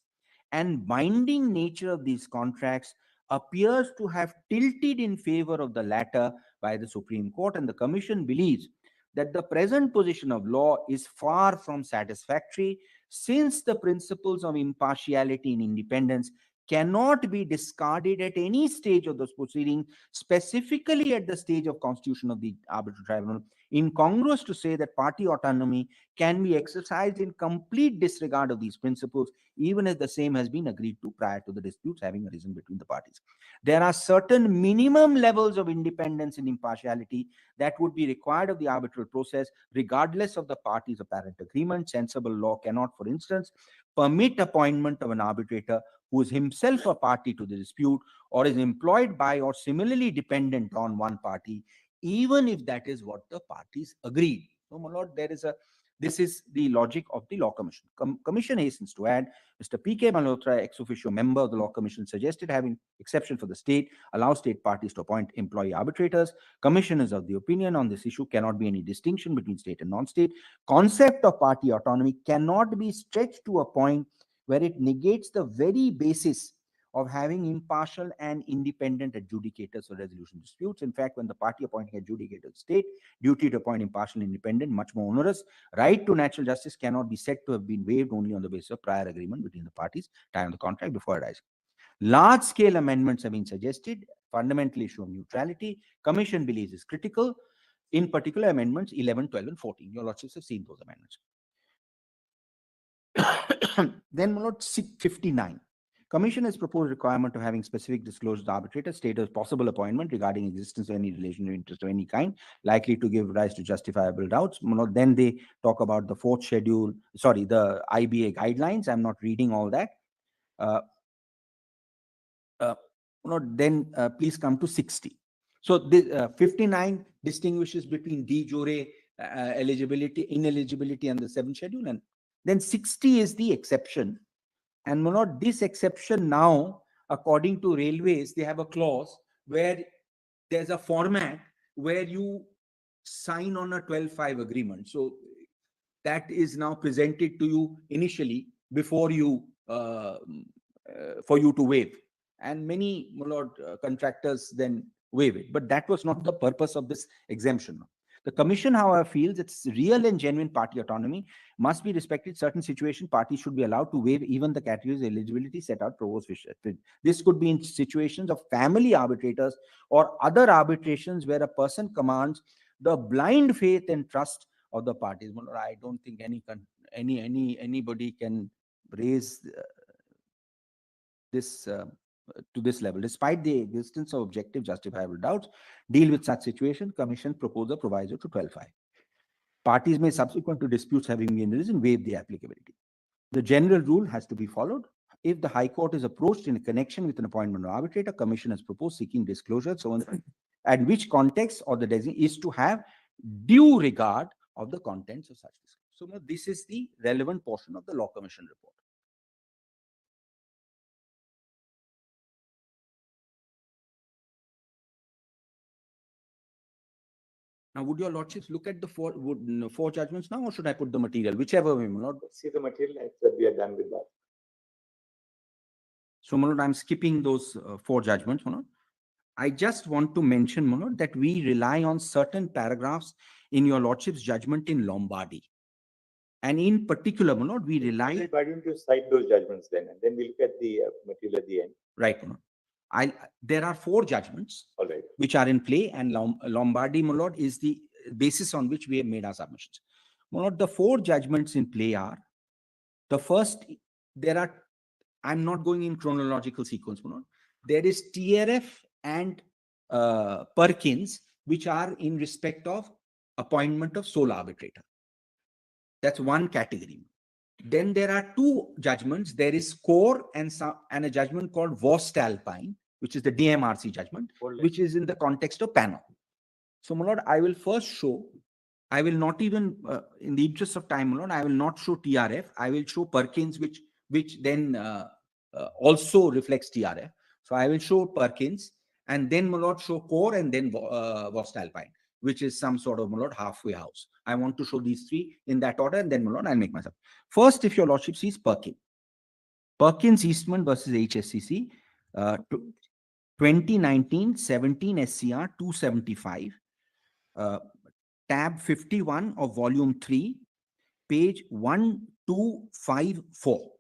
and binding nature of these contracts appears to have tilted in favor of the latter by the Supreme Court, and the Commission believes that the present position of law is far from satisfactory, since the principles of impartiality and independence cannot be discarded at any stage of the proceeding, specifically at the stage of constitution of the arbitral tribunal. Incongruous to say that party autonomy can be exercised in complete disregard of these principles, even if the same has been agreed to prior to the disputes having arisen between the parties. There are certain minimum levels of independence and impartiality that would be required of the arbitral process, regardless of the parties' apparent agreement. Sensible law cannot, for instance, permit appointment of an arbitrator who is himself a party to the dispute or is employed by or similarly dependent on one party, even if that is what the parties agreed. So, my lord, there is a This is the logic of the Law Commission. Commission hastens to add, Mr. P.K. Malhotra, ex officio member of the Law Commission, suggested having exception for the state, allow state parties to appoint employee arbitrators. Commission is of the opinion on this issue cannot be any distinction between state and non-state. Concept of party autonomy cannot be stretched to a point where it negates the very basis of having impartial and independent adjudicators for resolution disputes. In fact, when the party appointing adjudicator state, duty to appoint impartial and independent, much more onerous. Right to natural justice cannot be said to have been waived only on the basis of prior agreement between the parties, time of the contract before arising. Large-scale amendments have been suggested, fundamentally issue of neutrality. Commission believes is critical, in particular amendments 11, 12, and 14. Your lordships have seen those amendments. Then, my lord, 59. Commission has proposed requirement of having specific disclosure to the arbitrator, state as possible appointment regarding existence of any relation of interest of any kind, likely to give rise to justifiable doubts. Then they talk about the fourth schedule, sorry, the IBA guidelines. I'm not reading all that. Then please come to 60. So the 59 distinguishes between de jure eligibility, ineligibility, and the seventh schedule, and then 60 is the exception. And not this exception now, according to railways, they have a clause where there's a format where you sign on a 12-5 agreement. So that is now presented to you initially before you, for you to waive. And many, my lord, contractors then waive it. But that was not the purpose of this exemption. The commission, however, feels its real and genuine party autonomy must be respected. Certain situations, parties should be allowed to waive even the categories of eligibility set out provost wishes. This could be in situations of family arbitrators or other arbitrations where a person commands the blind faith and trust of the parties. I don't think anybody can raise this to this level. Despite the existence of objective justifiable doubts, deal with such situation, commission propose a proviso to 12.5. Parties may, subsequent to disputes having been arisen, waive the applicability. The general rule has to be followed. If the High Court is approached in connection with an appointment of arbitrator, commission has proposed seeking disclosure, so on, and which context or the designation is to have due regard of the contents of such disclosure. So now this is the relevant portion of the Law Commission report. Now, would your lordships look at the four judgments now, or should I put the material? Whichever way, my lord. See the material, and that we are done with that. So, my lord, I'm skipping those four judgments, my lord. I just want to mention, my lord, that we rely on certain paragraphs in your lordship's judgment in Lombardy. And in particular, my lord, we rely... Why don't you cite those judgments then, and then we'll look at the material at the end. Right, my lord. There are four judgments which are in play, and Lombardy, my lord, is the basis on which we have made our submissions. My lord, the four judgments in play are, the first, I'm not going in chronological sequence, my lord. There is TRF and Perkins, which are in respect of appointment of sole arbitrator. That's one category. Then there are two judgments. There is Core and a judgment called Vost-Alpine, which is the DMRC judgment, which is in the context of panel. So, my lord, I will first show, I will not even, in the interest of time, my lord, I will not show TRF. I will show Perkins, which then also reflects TRF. So, I will show Perkins, and then, my lord, show Core, and then Vost-Alpine, which is some sort of, my lord, halfway house. I want to show these three in that order, and then, my lord, I'll make myself. First, if your lordship sees Perkins. Perkins Eastman versus HSCC, 2019-17 SCR 275, tab 51 of volume 3, page 1254.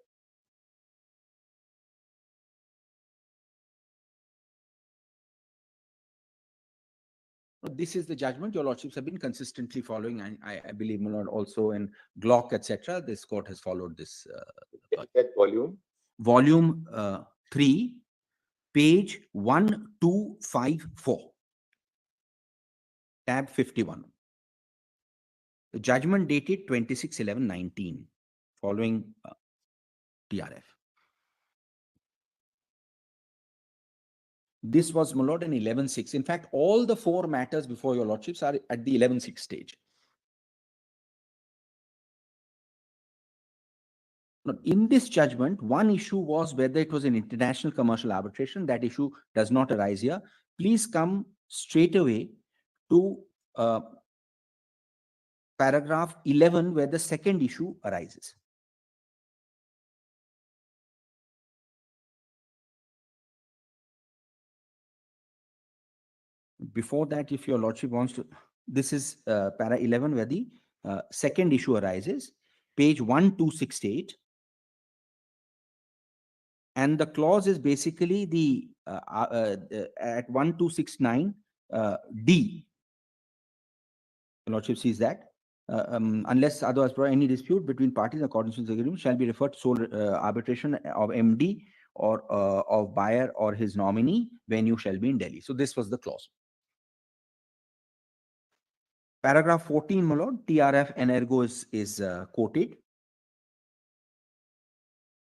This is the judgment your lordships have been consistently following. I believe, my lord, also in Glock, etc. This court has followed this. That volume? Volume 3, page 1254. Tab 51. The judgment dated 26/11/19, following TRF. This was, my lord, an 11.6. In fact, all the four matters before your lordships are at the 11.6 stage. Now, in this judgment, one issue was whether it was an international commercial arbitration. That issue does not arise here. Please come straight away to paragraph 11, where the second issue arises. Before that, if your lordship wants to, this is para 11, where the second issue arises, page 1268. And the clause is basically the at 1269 D. The lordship sees that. Unless otherwise any dispute between parties in accordance with the agreement shall be referred to sole arbitration of MD or of buyer or his nominee. Venue shall be in Delhi. So this was the clause. Paragraph 14, my lord, TRF and ergo is quoted.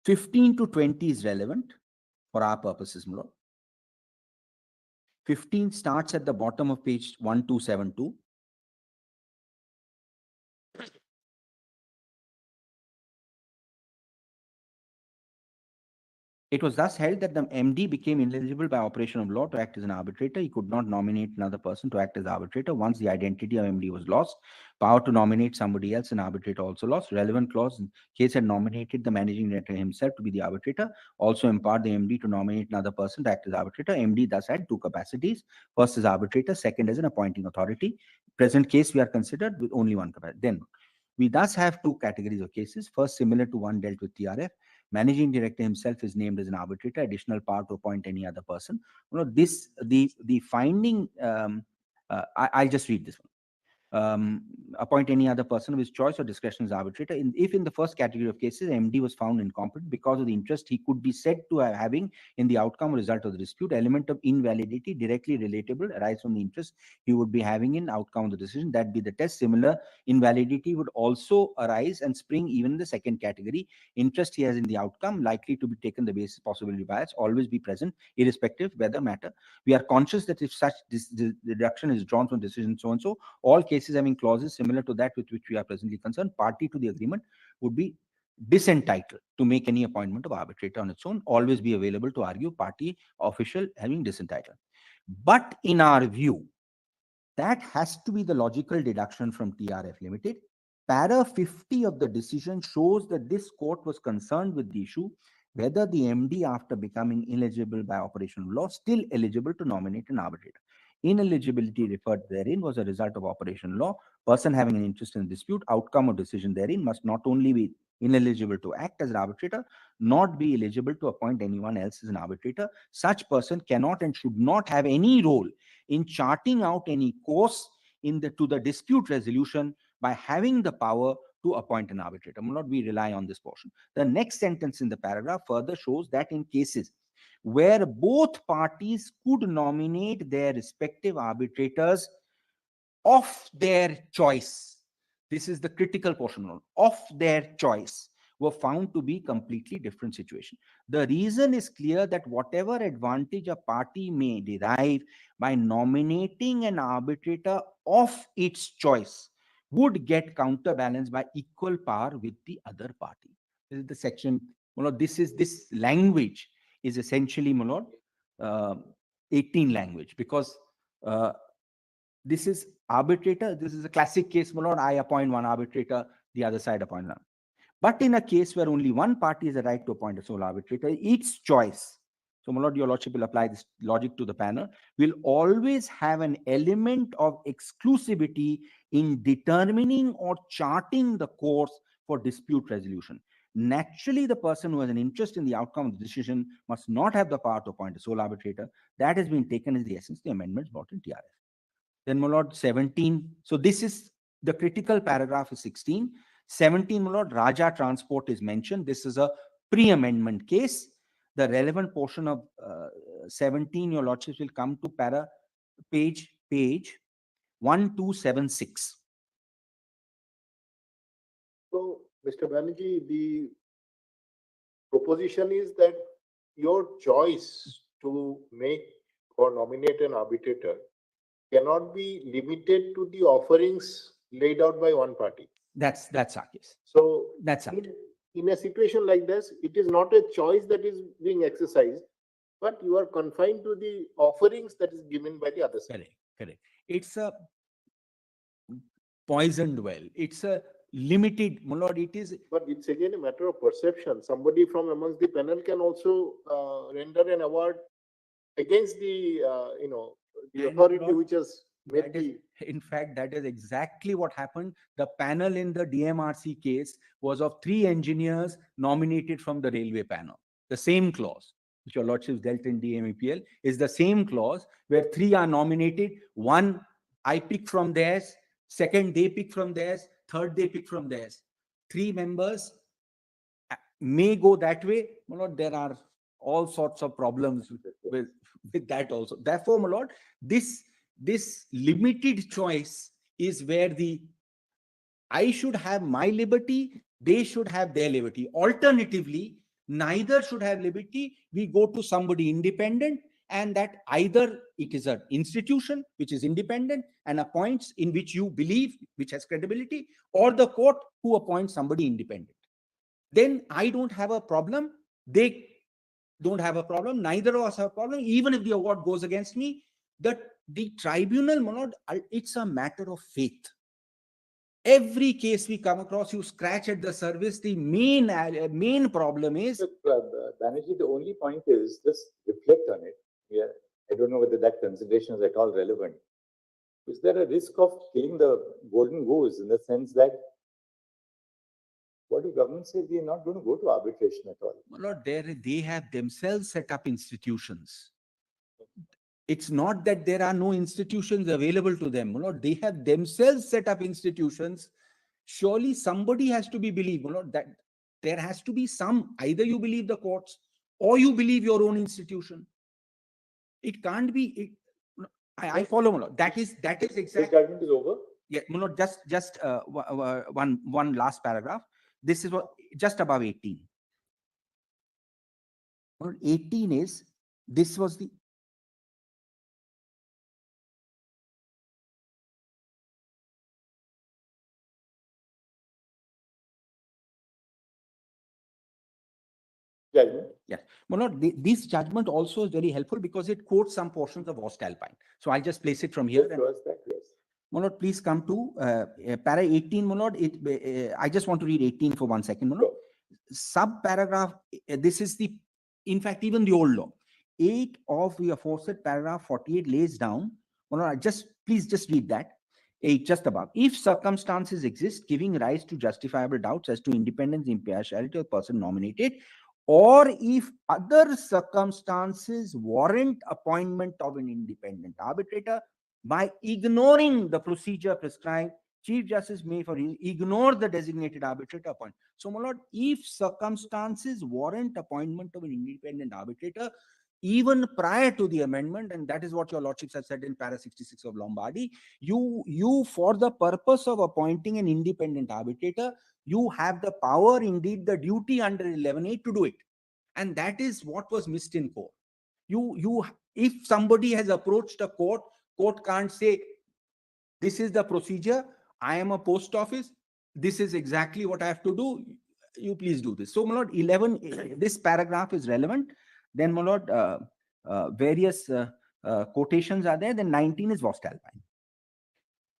15 to 20 is relevant for our purposes, my lord. 15 starts at the bottom of page 1272. It was thus held that the MD became ineligible by operation of law to act as an arbitrator. He could not nominate another person to act as arbitrator. Once the identity of MD was lost, power to nominate somebody else, an arbitrator also lost. Relevant clause in case had nominated the managing director himself to be the arbitrator, also empowered the MD to nominate another person to act as arbitrator. MD thus had two capacities: first as arbitrator, second as an appointing authority. Present case we are considered with only one capacity. Then we thus have two categories of cases. First, similar to one dealt with TRF. Managing director himself is named as an arbitrator, additional power to appoint any other person. You know, this the finding. I'll just read this one. Appoint any other person of his choice or discretion as arbitrator. If in the first category of cases, MD was found incompetent because of the interest he could be said to have having in the outcome or result of the dispute, element of invalidity directly relatable arise from the interest he would be having in outcome of the decision. That be the test. Similar invalidity would also arise and spring even in the second category. Interest he has in the outcome likely to be taken the basis possibility bias always be present, irrespective whether matter. We are conscious that if such deduction is drawn from decision so and so, all cases having clauses similar to that with which we are presently concerned, party to the agreement would be disentitled to make any appointment of arbitrator on its own, always be available to argue party official having disentitled. But in our view, that has to be the logical deduction from TRF Limited. Para 50 of the decision shows that this court was concerned with the issue whether the MD, after becoming ineligible by operation of law, still eligible to nominate an arbitrator. Ineligibility referred therein was a result of operation law. Person having an interest in dispute, outcome of decision therein must not only be ineligible to act as an arbitrator, not be eligible to appoint anyone else as an arbitrator. Such person cannot and should not have any role in charting out any course to the dispute resolution by having the power to appoint an arbitrator. We rely on this portion. The next sentence in the paragraph further shows that in cases where both parties could nominate their respective arbitrators of their choice, this is the critical portion, of their choice, were found to be completely different situation. The reason is clear that whatever advantage a party may derive by nominating an arbitrator of its choice would get counterbalanced by equal power with the other party. This is the section. This language is essentially, 18 language, because this is arbitrator. This is a classic case, my lord. I appoint one arbitrator, the other side appoint none. But in a case where only one party has a right to appoint a sole arbitrator, its choice, so my lord, your lordship will apply this logic to the panel, will always have an element of exclusivity in determining or charting the course for dispute resolution. Naturally, the person who has an interest in the outcome of the decision must not have the power to appoint a sole arbitrator. That has been taken as the essence of the amendments brought in TRF. Then, my lord, 17. So this is the critical paragraph is 16. 17, my lord, Raja Transport is mentioned. This is a pre-amendment case. The relevant portion of 17, your lordships, will come to page 1276. So, Mr. Banerjee, the proposition is that your choice to make or nominate an arbitrator cannot be limited to the offerings laid out by one party. That's our case. So that's our case. in a situation like this, it is not a choice that is being exercised, but you are confined to the offerings that is given by the other side. Correct, correct. It's a poisoned well. It's a limited, my lord, it is. But it's again a matter of perception. Somebody from amongst the panel can also render an award against the, the And authority Lord, which has made that is, the. in fact, that is exactly what happened. The panel in the DMRC case was of 3 engineers nominated from the railway panel. The same clause, which your lordship dealt in DMEPL, is the same clause where 3 are nominated. 1 I pick from theirs, 2nd they pick from theirs, 3rd they pick from theirs. 3 members may go that way. My lord, there are all sorts of problems with that also. Therefore, my lord, this limited choice is where I should have my liberty, they should have their liberty. Alternatively, neither should have liberty. We go to somebody independent, and that either it is an institution which is independent and appoints in which you believe, which has credibility, or the court who appoints somebody independent. Then I don't have a problem. They don't have a problem. Neither of us have a problem. Even if the award goes against me, the tribunal, my lord, it's a matter of faith. Every case we come across, you scratch at the surface. The main problem is. Look, Banerjee, the only point is just reflect on it. Yeah, I don't know whether that consideration is at all relevant. Is there a risk of killing the golden goose in the sense that what do government say? We are not going to go to arbitration at all. My lord, they have themselves set up institutions. It's not that there are no institutions available to them. My lord, they have themselves set up institutions. Surely somebody has to be believed. My lord, that there has to be some, either you believe the courts or you believe your own institution. It can't be. I follow, my lord. That is exactly. The judgment is over. Yeah, my lord, just one last paragraph. This is what just above 18. 18 is, this was the. Judgment. Yes. Well, this judgment also is very helpful because it quotes some portions of Ostalpine. So I'll just place it from here. Yes. Monod, please come to para 18, Monod. I just want to read 18 for 1 second, Monod. Sub-paragraph, this is the, in fact, even the old law. 8 of the aforesaid paragraph 48 lays down, Monod, please just read that. 8, just above. If circumstances exist giving rise to justifiable doubts as to independence, impartiality of the person nominated, or if other circumstances warrant appointment of an independent arbitrator, by ignoring the procedure prescribed, Chief Justice may ignore the designated arbitrator appointment. So, my lord, if circumstances warrant appointment of an independent arbitrator, even prior to the amendment, and that is what your lordships have said in para 66 of Lombardy, you for the purpose of appointing an independent arbitrator, you have the power, indeed the duty under 11A to do it. And that is what was missed in court. If somebody has approached a court can't say, this is the procedure, I am a post office, this is exactly what I have to do, you please do this. So, my lord, 11, this paragraph is relevant. Then, my lord, various quotations are there. Then 19 is Ostalpine.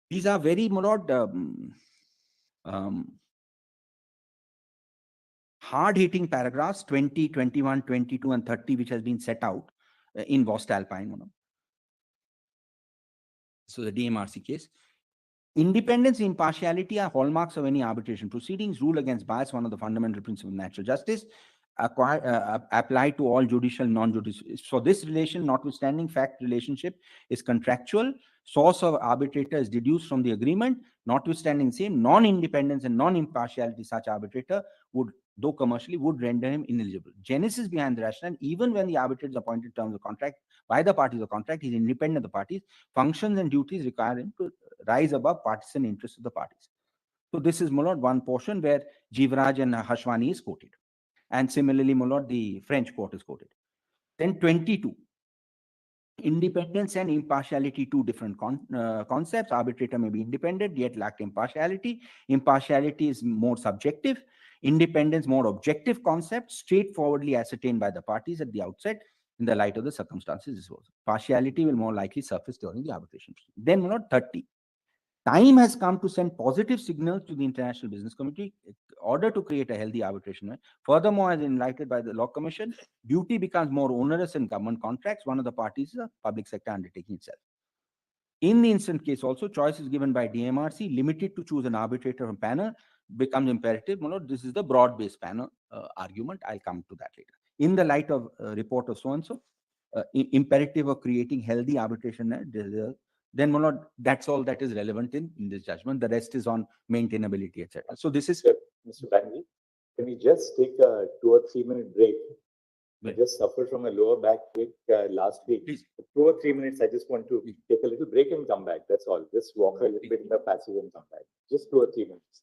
These are very, my lord, hard-hitting paragraphs, 20, 21, 22, and 30, which has been set out in Ostalpine. So the DMRC case. Independence and impartiality are hallmarks of any arbitration proceedings. Rule against bias, one of the fundamental principles of natural justice, apply to all judicial, non-judicial. So this relation, notwithstanding fact relationship, is contractual. Source of arbitrator is deduced from the agreement. Notwithstanding same, non-independence and non-impartiality, such arbitrator would, though commercially, would render him ineligible. Genesis behind the rationale, even when the arbitrator is appointed terms of contract by the parties of contract, he is independent of the parties. Functions and duties require him to rise above partisan interests of the parties. So this is, my lord, one portion where Jivraj and Hashwani is quoted. And similarly, my lord, the French court is quoted. Then 22. Independence and impartiality, two different concepts. Arbitrator may be independent, yet lack impartiality. Impartiality is more subjective. Independence, more objective concept, straightforwardly ascertained by the parties at the outset in the light of the circumstances. Partiality will more likely surface during the arbitration. Then, 30. Time has come to send positive signals to the international business community in order to create a healthy arbitration. Furthermore, as enlightened by the Law Commission, duty becomes more onerous in government contracts. One of the parties is a public sector undertaking itself. In the instant case also, choice is given by DMRC, limited to choose an arbitrator from panel, becomes imperative. This is the broad-based panel argument. I'll come to that later. In the light of report of so-and-so, imperative of creating healthy arbitration, then that's all that is relevant in this judgment. The rest is on maintainability, etc. So this is... Mr. Banerjee, can we just take a 2 or 3 minute break? I just suffered from a lower back kick last week. Please. 2 or 3 minutes, I just want to take a little break and come back. That's all. Just walk a little bit in the passage and come back. Just 2 or 3 minutes.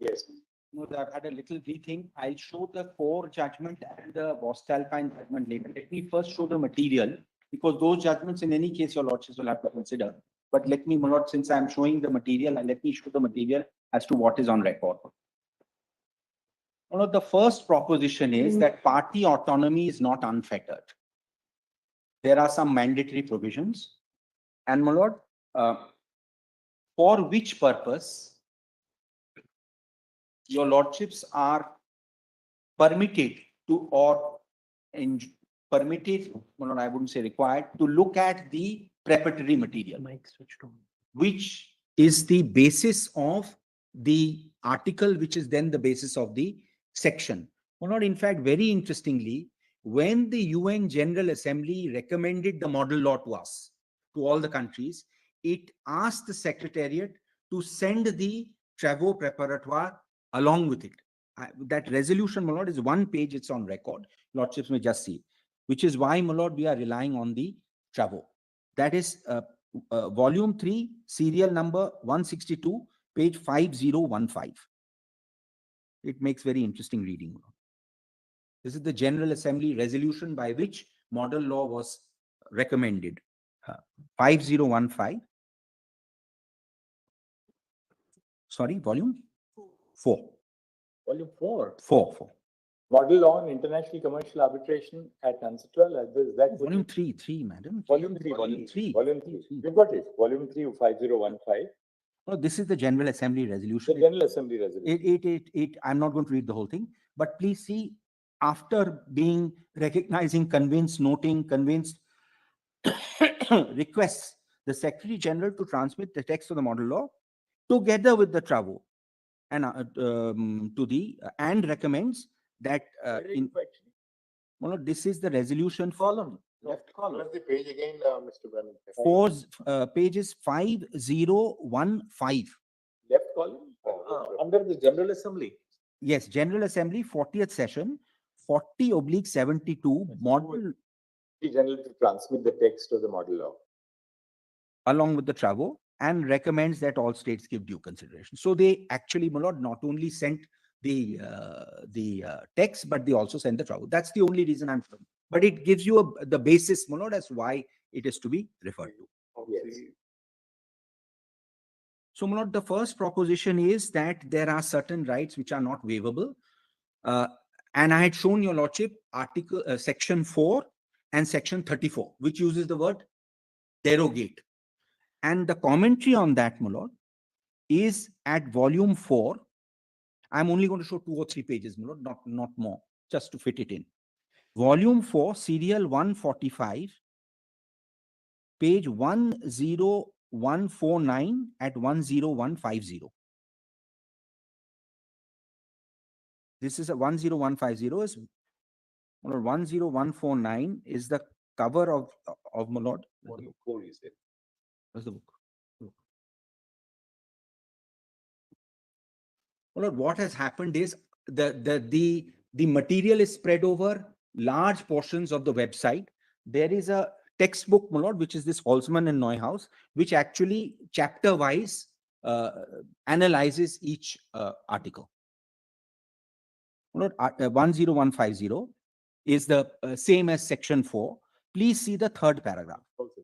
Yes. I've had a little rethink. I'll show the core judgment and the Voestalpine judgment later. Let me first show the material, because those judgments, in any case, your lordships will have to consider. But let me, my lord, since I'm showing the material, and let me show the material as to what is on record. One of the first proposition is that party autonomy is not unfettered. There are some mandatory provisions, and my lord, for which purpose your lordships are permitted to, or permitted, well, I wouldn't say required, to look at the preparatory material, which is the basis of the article, which is then the basis of the section. Well, not in fact, very interestingly, when the UN General Assembly recommended the model law to us, to all the countries, it asked the Secretariat to send the travaux préparatoires along with it. That resolution, my lord, is one page, it's on record. Lordships may just see, which is why, my lord, we are relying on the travaux. That is volume 3, serial number 162, page 5015. It makes very interesting reading. This is the General Assembly resolution by which model law was recommended. 5015. Sorry, volume 4. Volume 4. 4. Model law on international commercial arbitration at Transcendental. Is that volume 3, madam. Volume 3. Volume 3. We've got it. Volume 3, 5015. No, this is the General Assembly resolution. The General Assembly resolution. I'm not going to read the whole thing, but please see, after being recognizing, convinced, noting, convinced, requests the Secretary General to transmit the text of the model law together with the travaux and and recommends that this is the resolution column. Left column. Where's the page again, Mr. Bennett? Pages 5015. Left column? Under the General Assembly. Yes, General Assembly, 40th session, 40/72, model. The General to transmit the text of the model law along with the travaux, and recommends that all states give due consideration. So they actually, my lord, not only sent the text, but they also sent the travaux. That's the only reason I'm saying. But it gives you the basis, my lord, as why it is to be referred to. Yes. So, my lord, the first proposition is that there are certain rights which are not waivable. And I had shown your lordship article, section 4 and section 34, which uses the word derogate. And the commentary on that, my lord, is at volume 4. I'm only going to show 2 or 3 pages, my lord, not more, just to fit it in. Volume 4, serial 145, page 10149 at 10150. This is a 10150 is 10149 is the cover of my lord. Volume 4 is it? Where's the book? Well, what has happened is the material is spread over large portions of the website. There is a textbook, my lord, which is this Holzman and Neuhaus, which actually chapter wise analyzes each article. My lord, 10150 is the same as section 4. Please see the third paragraph. Okay.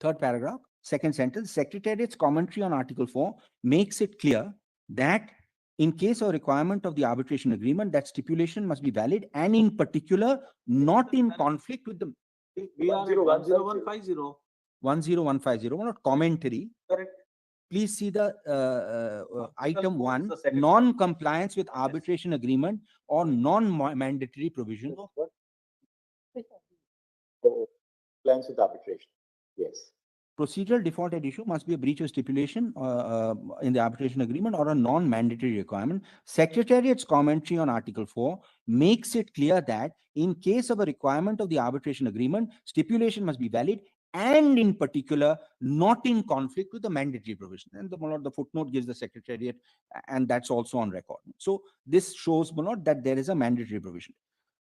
Third paragraph, second sentence, Secretariat's commentary on Article 4 makes it clear that in case of requirement of the arbitration agreement, that stipulation must be valid and in particular not in conflict with the We are 10150. 10150, not commentary. Correct. Please see the item 1, non-compliance with arbitration agreement or non-mandatory provision. Compliance with arbitration. Yes. Procedural default at issue must be a breach of stipulation in the arbitration agreement or a non-mandatory requirement. Secretariat's commentary on Article 4 makes it clear that in case of a requirement of the arbitration agreement, stipulation must be valid and in particular not in conflict with the mandatory provision. And the footnote gives the Secretariat, and that's also on record. So this shows, my lord, that there is a mandatory provision.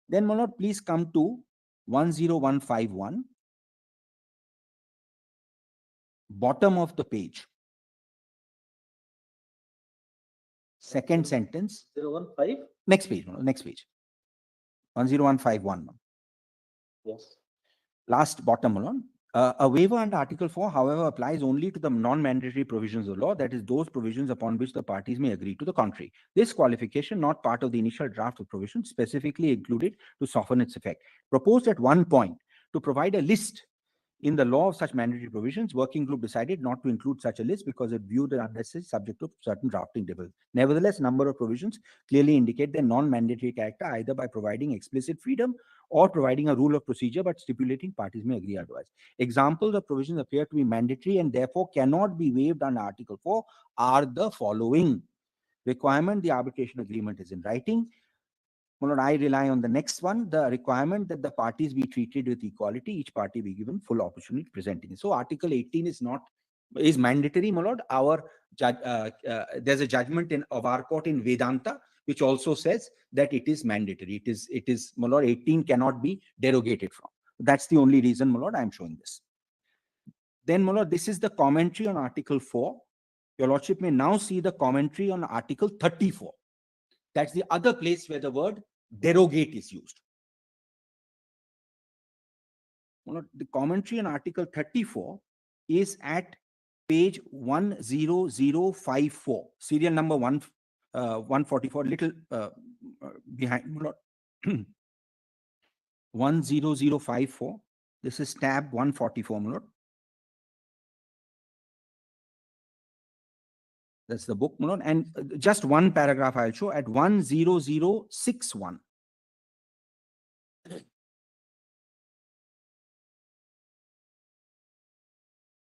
Then, my lord, please come to 10151. bottom of the page. Second sentence. 015? Next page, next page. 10151. Yes. Last bottom alone. A waiver under Article 4, however, applies only to the non-mandatory provisions of law, that is, those provisions upon which the parties may agree to the contrary. This qualification, not part of the initial draft of provision, specifically included to soften its effect. Proposed at one point to provide a list in the law of such mandatory provisions, working group decided not to include such a list because it viewed it unnecessary subject to certain drafting difficulties. Nevertheless, number of provisions clearly indicate their non-mandatory character, either by providing explicit freedom or providing a rule of procedure but stipulating parties may agree otherwise. Examples of provisions appear to be mandatory and therefore cannot be waived under Article 4 are the following. Requirement: the arbitration agreement is in writing. I rely on the next one, the requirement that the parties be treated with equality, each party be given full opportunity to presenting. So Article 18 is mandatory, my lord. There's a judgment of our court in Vedanta, which also says that it is mandatory. It is, my lord, 18 cannot be derogated from. That's the only reason, my lord, I'm showing this. Then, my lord, this is the commentary on Article 4. Your lordship may now see the commentary on Article 34. That's the other place where the word derogate is used. The commentary on Article 34 is at page 10054, serial number 144, little behind. 10054. This is tab 144, my lord. That's the book, my lord. And just one paragraph I'll show at 10061.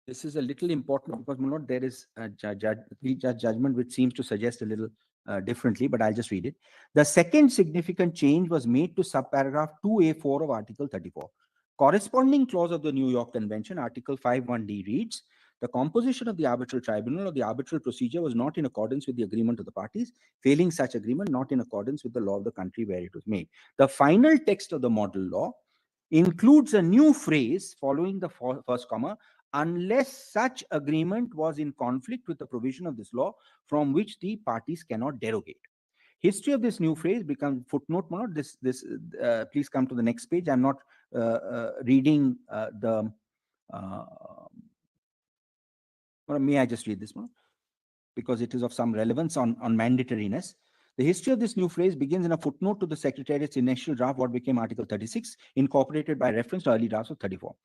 This is a little important because, my lord, there is a judgment which seems to suggest a little differently, but I'll just read it. The second significant change was made to subparagraph 2A4 of Article 34. Corresponding clause of the New York Convention, Article 51D reads, the composition of the arbitral tribunal or the arbitral procedure was not in accordance with the agreement of the parties, failing such agreement, not in accordance with the law of the country where it was made. The final text of the model law includes a new phrase following the first comma, unless such agreement was in conflict with the provision of this law from which the parties cannot derogate. History of this new phrase becomes footnote. Please come to the next page. I'm not reading may I just read this one? Because it is of some relevance on mandatoriness. The history of this new phrase begins in a footnote to the Secretariat's initial draft, what became Article 36, incorporated by reference to early drafts of 34.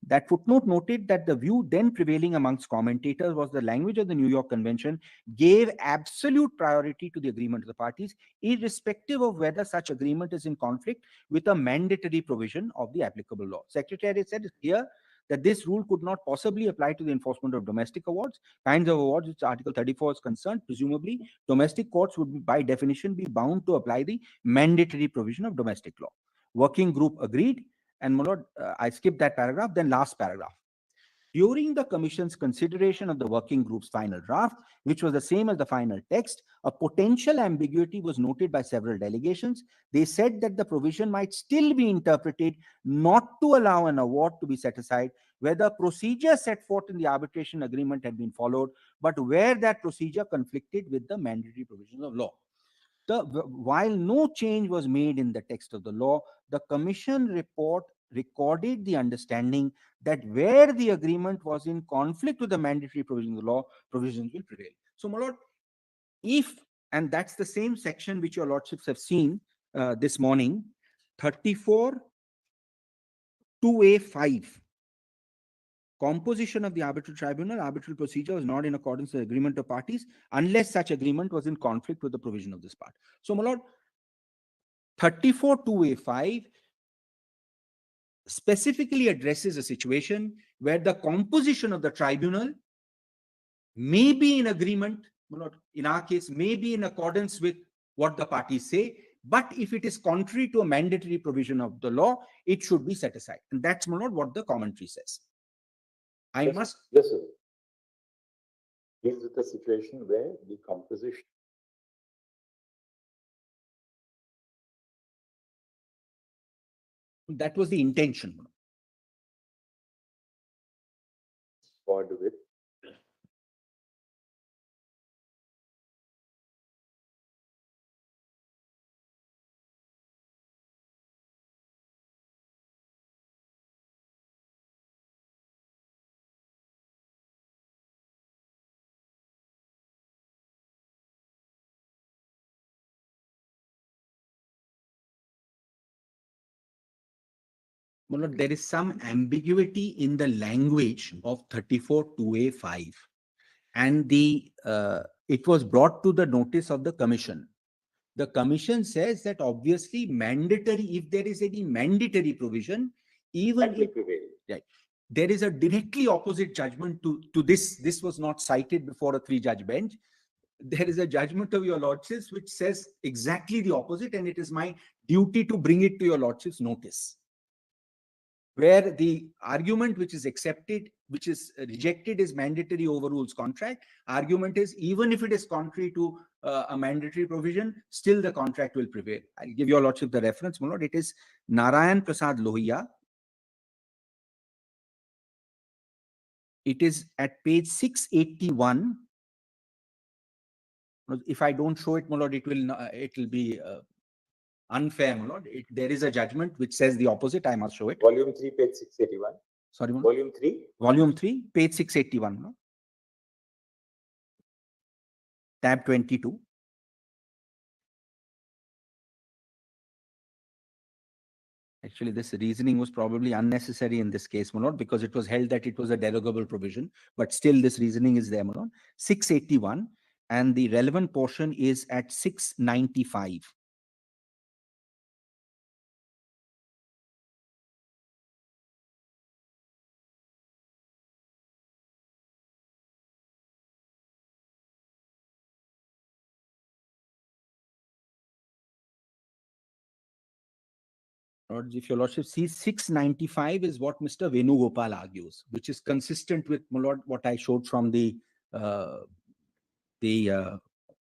That footnote noted that the view then prevailing amongst commentators was the language of the New York Convention gave absolute priority to the agreement of the parties, irrespective of whether such agreement is in conflict with a mandatory provision of the applicable law. Secretariat said here that this rule could not possibly apply to the enforcement of domestic awards, kinds of awards which Article 34 is concerned. Presumably, domestic courts would, by definition, be bound to apply the mandatory provision of domestic law. Working group agreed, and my lord, I skipped that paragraph, then last paragraph. During the Commission's consideration of the working group's final draft, which was the same as the final text, a potential ambiguity was noted by several delegations. They said that the provision might still be interpreted not to allow an award to be set aside where the procedure set forth in the arbitration agreement had been followed, but where that procedure conflicted with the mandatory provisions of law. While no change was made in the text of the law, the Commission report recorded the understanding that where the agreement was in conflict with the mandatory provisions of the law, provisions will prevail. So, my lord, and that's the same section which your lordships have seen this morning, 34 2A5. Composition of the arbitral tribunal, arbitral procedure was not in accordance with the agreement of parties unless such agreement was in conflict with the provision of this part. So, my lord, 34 2A5 specifically addresses a situation where the composition of the tribunal may be in agreement, in our case, may be in accordance with what the parties say, but if it is contrary to a mandatory provision of the law, it should be set aside. And that's, my lord, what the commentary says. Yes, sir. Deals with the situation where the composition that was the intention. with My lord, there is some ambiguity in the language of 34(2)(a)(5), and it was brought to the notice of the commission. The commission says that obviously mandatory, if there is any mandatory provision, even That will if prevail. right, there is a directly opposite judgment to this. This was not cited before a 3-judge bench. There is a judgment of your lordships which says exactly the opposite, and it is my duty to bring it to your lordships' notice. Where the argument which is accepted, which is rejected, is mandatory overrules contract. Argument is, even if it is contrary to a mandatory provision, still the contract will prevail. I'll give your lordship the reference, my lord. It is Narayan Prasad Lohiya. It is at page 681. If I don't show it, my lord, it will be unfair, my lord. There is a judgment which says the opposite. I must show it. Volume 3, page 681. Sorry, my lord. Volume 3. Volume 3, page 681. My lord. Tab 22. Actually, this reasoning was probably unnecessary in this case, my lord, because it was held that it was a derogable provision. But still, this reasoning is there, my lord. 681, and the relevant portion is at 695. Lord, if your lordship sees 695 is what Mr. Venugopal argues, which is consistent with, my lord, what I showed from the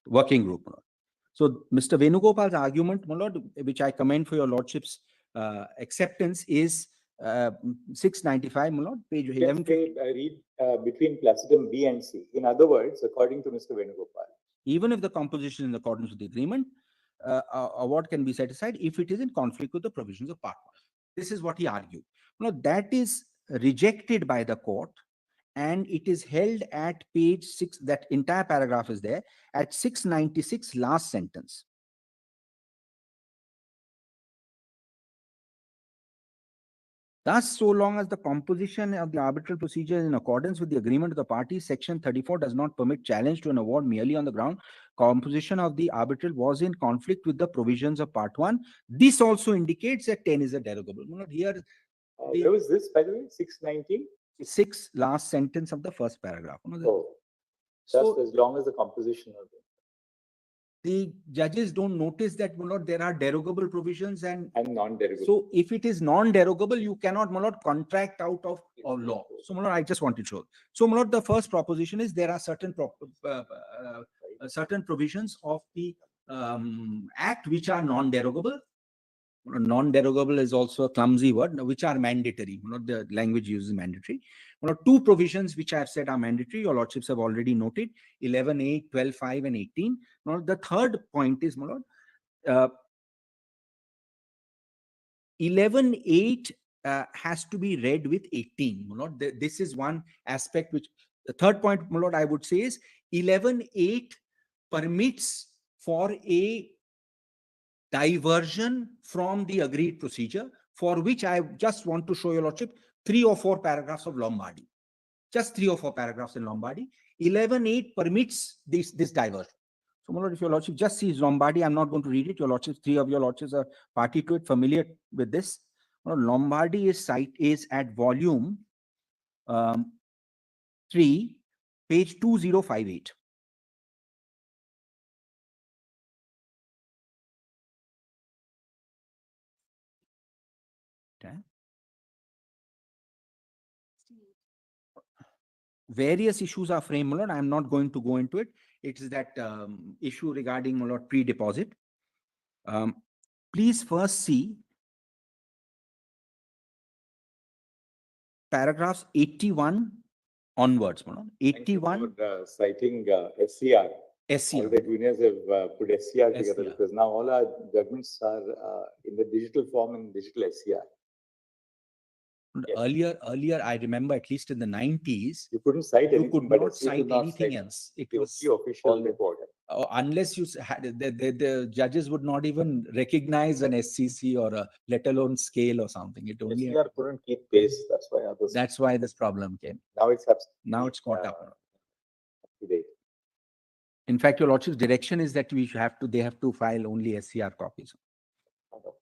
working group. My lord. So Mr. Venugopal's argument, my lord, which I commend for your lordship's acceptance, is 695, my lord, page 11. Read between placidum B and C. In other words, according to Mr. Venugopal, even if the composition is in accordance with the agreement, award can be set aside if it is in conflict with the provisions of part 1. This is what he argued. Now, that is rejected by the court, and it is held at page 6. That entire paragraph is there at 696, last sentence. Thus, so long as the composition of the arbitral procedure is in accordance with the agreement of the parties, section 34 does not permit challenge to an award merely on the ground composition of the arbitral was in conflict with the provisions of part 1. This also indicates that 10 is a derogable. Here, where was this, by the way? 690? 6, last sentence of the first paragraph. Oh, just as long as the composition of the judges don't notice that, my lord, there are derogable provisions and non-derogable. So if it is non-derogable, you cannot, my lord, contract out of law. So, my lord, I just want to show. So, my lord, the first proposition is there are certain certain provisions of the Act which are non-derogable. Non-derogable is also a clumsy word, which are mandatory. The language uses mandatory. 2 provisions which I have said are mandatory. Your lordships have already noted 11(8), 12(5), and 18. Now, the third point is, my lord, 11(8) has to be read with 18. My lord, this is one aspect which the third point, my lord, I would say is 11(8) permits for a diversion from the agreed procedure, for which I just want to show your lordship 3 or 4 paragraphs of Lombardy. Just 3 or 4 paragraphs in Lombardy. 11(8) permits this diversion. So, my lord, if your lordship just sees Lombardy, I'm not going to read it. Your lordships, 3 of your lordships are party to it, familiar with this. Lombardy is at volume 3, page 2058. Okay. Various issues are framed, my lord. I'm not going to go into it. It is that issue regarding, my lord, pre-deposit. Please first see paragraphs 81 onwards, my lord. 81. Citing SCR. SCR. All the juniors have put SCR together SCR. because now all our judgments are in the digital form and digital SCR. Yes. Earlier, I remember at least in the 90s, you couldn't cite you anything, could but not SC cite could not anything cite else. It the was official report. unless the judges would not even recognize an SCC or a, let alone scale or something. It only, SCR couldn't keep pace. That's why others. that's why this problem came. Now it's Now it's caught up. up to date. In fact, your lordship's direction is that they have to file only SCR copies.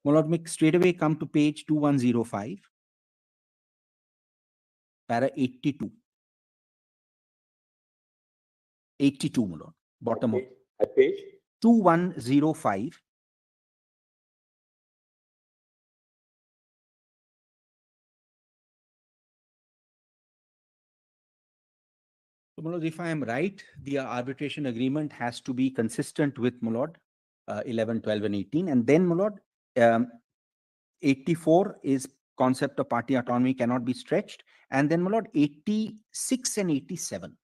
My lord, make straight away come to page 2105, para 82. 82, my lord, bottom of At page 2105. So, my lord, if I am right, the arbitration agreement has to be consistent with, my lord, 11, 12, and 18. And then, my lord, 84 is concept of party autonomy cannot be stretched. And then, my lord, 86 and 87.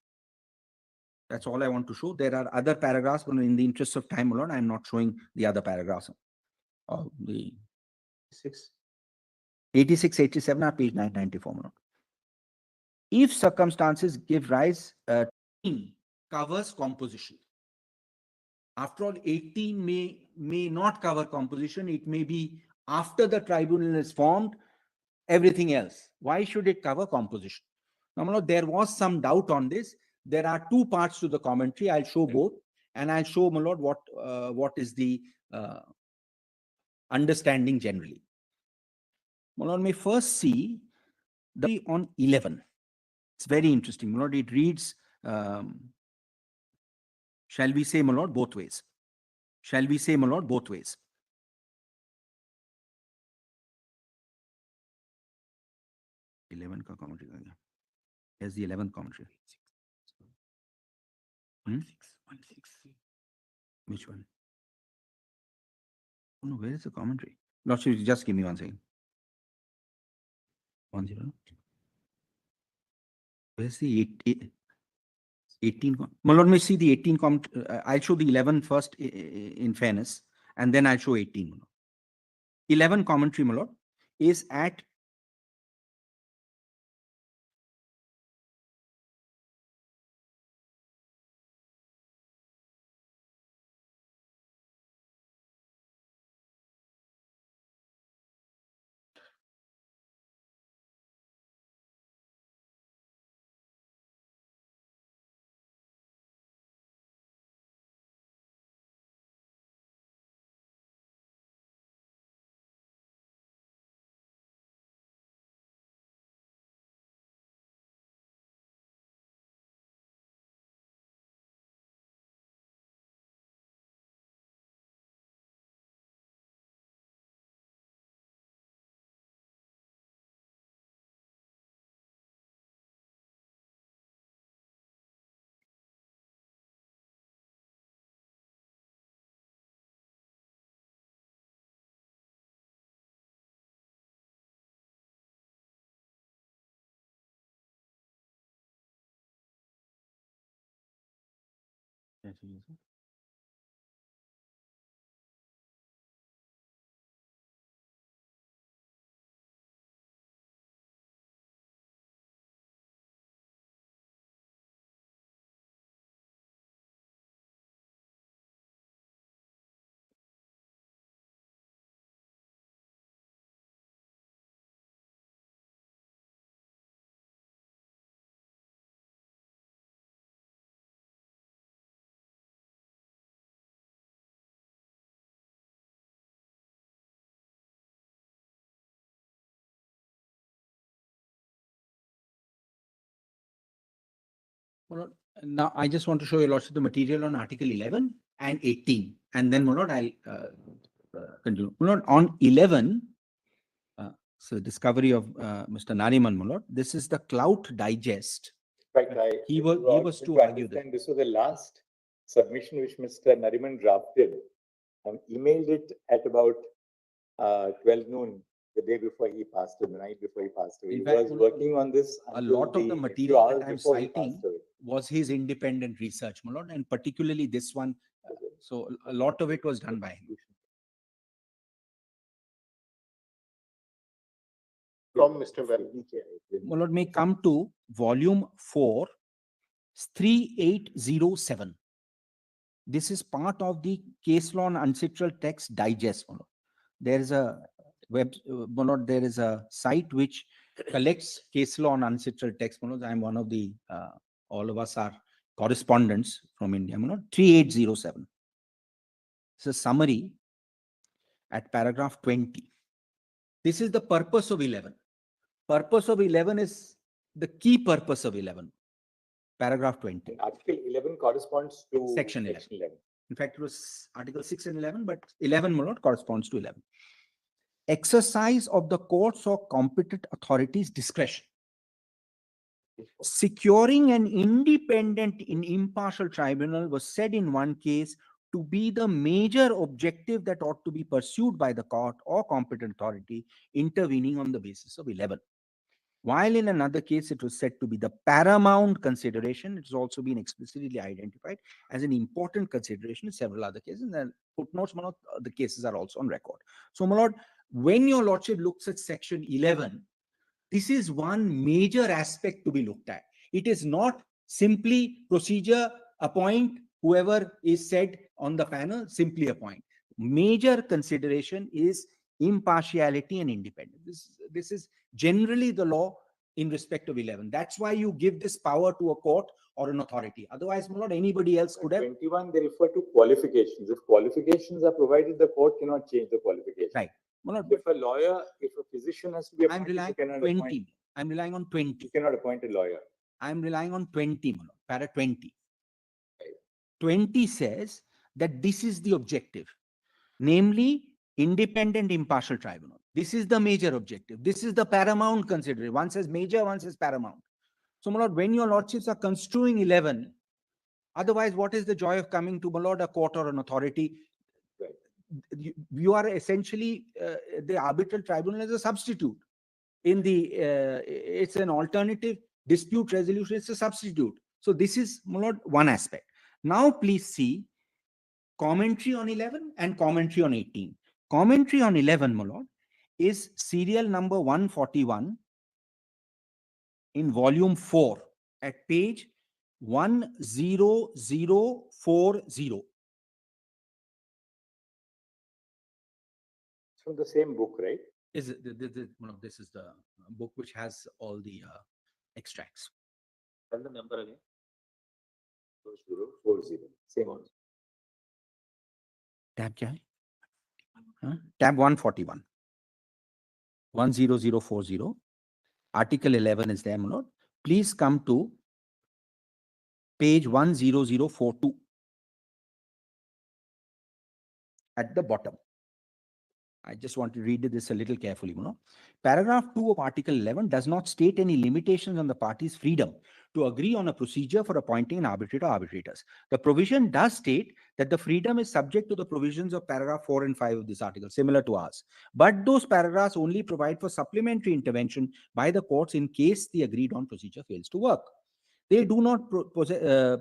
That's all I want to show. There are other paragraphs, but in the interest of time, my lord, I'm not showing the other paragraphs. The 86, 87 are page 994, my lord. If circumstances give rise, covers composition. After all, 18 may not cover composition. It may be after the tribunal is formed, everything else. Why should it cover composition? Now, my lord, there was some doubt on this. There are two parts to the commentary. I'll show both, and I'll show, my lord, what is the understanding generally. My lord, may first see the on 11. It's very interesting. My lord, it reads, shall we say, my lord, both ways? Shall we say, my lord, both ways? Commentary. Here's the 11th commentary. Which one? Oh, no, where is the commentary? Lordship, just give me 1 second. 10. Where's the 18? My lord, may see the 18 comment. I'll show the 11 first in fairness, and then I'll show 18. 11 commentary, my lord, is at now I just want to show you lots of the material on Article 11 and 18, and then, my lord, I'll continue. My lord, on 11, so discovery of Mr. Nariman, my lord, this is the Clout Digest. Right, He was to argue that. This was the last submission which Mr. Nariman drafted and emailed it at about 12 noon the day before he passed away, the night before he passed away. In He fact, was working on this. A lot of the material that I'm citing was his independent research, my lord, and particularly this one. So a lot of it was done by him. From Mr. Well. My lord, may come to volume 4, 3807. This is part of the case law on ancestral text digest. There is a there is a site which collects case law on ancestral text. I'm one of the, all of us are correspondents from India. 3807. It's a summary at paragraph 20. This is the purpose of 11. Purpose of 11 is the key purpose of 11. Paragraph 20. Article 11 corresponds to Section 11. In fact, it was Article 6 and 11, but 11 corresponds to 11. Exercise of the courts or competent authorities' discretion. Securing an independent and impartial tribunal was said in one case to be the major objective that ought to be pursued by the court or competent authority intervening on the basis of 11. While in another case, it was said to be the paramount consideration. It has also been explicitly identified as an important consideration in several other cases. And footnotes, the cases are also on record. So, my lord, when your lordship looks at section 11, this is one major aspect to be looked at. It is not simply procedure, appoint whoever is said on the panel, simply appoint. Major consideration is impartiality and independence. This is generally the law in respect of 11. That's why you give this power to a court or an authority. Otherwise, not anybody else could have. 21, they refer to qualifications. If qualifications are provided, the court cannot change the qualification. Right. If a lawyer, if a physician has to be appointed, I'm relying on 20. You cannot appoint a lawyer. I'm relying on 20, para 20. Right. 20 says that this is the objective, namely independent impartial tribunal. This is the major objective. This is the paramount consideration. One says major, one says paramount. So, my lord, when your lordships are construing 11, otherwise, what is the joy of coming to, my lord, a court or an authority? Right. You are essentially the arbitral tribunal as a substitute. In the it's an alternative dispute resolution. It's a substitute. So this is, my lord, one aspect. Now please see commentary on 11 and commentary on 18. Commentary on 11, my lord, is serial number 141 in volume 4 at page 10040. It's from the same book, right? This is the book which has all the extracts. Tell the number again. 40. Same one. Tab kya hai? Tab 141. 10040. Article 11 is there, my lord. Please come to page 10042 at the bottom. I just want to read this a little carefully. Paragraph 2 of Article 11 does not state any limitations on the parties' freedom to agree on a procedure for appointing an arbitrator or arbitrators. The provision does state that the freedom is subject to the provisions of paragraph 4 and 5 of this article, similar to ours. But those paragraphs only provide for supplementary intervention by the courts in case the agreed on procedure fails to work. They do not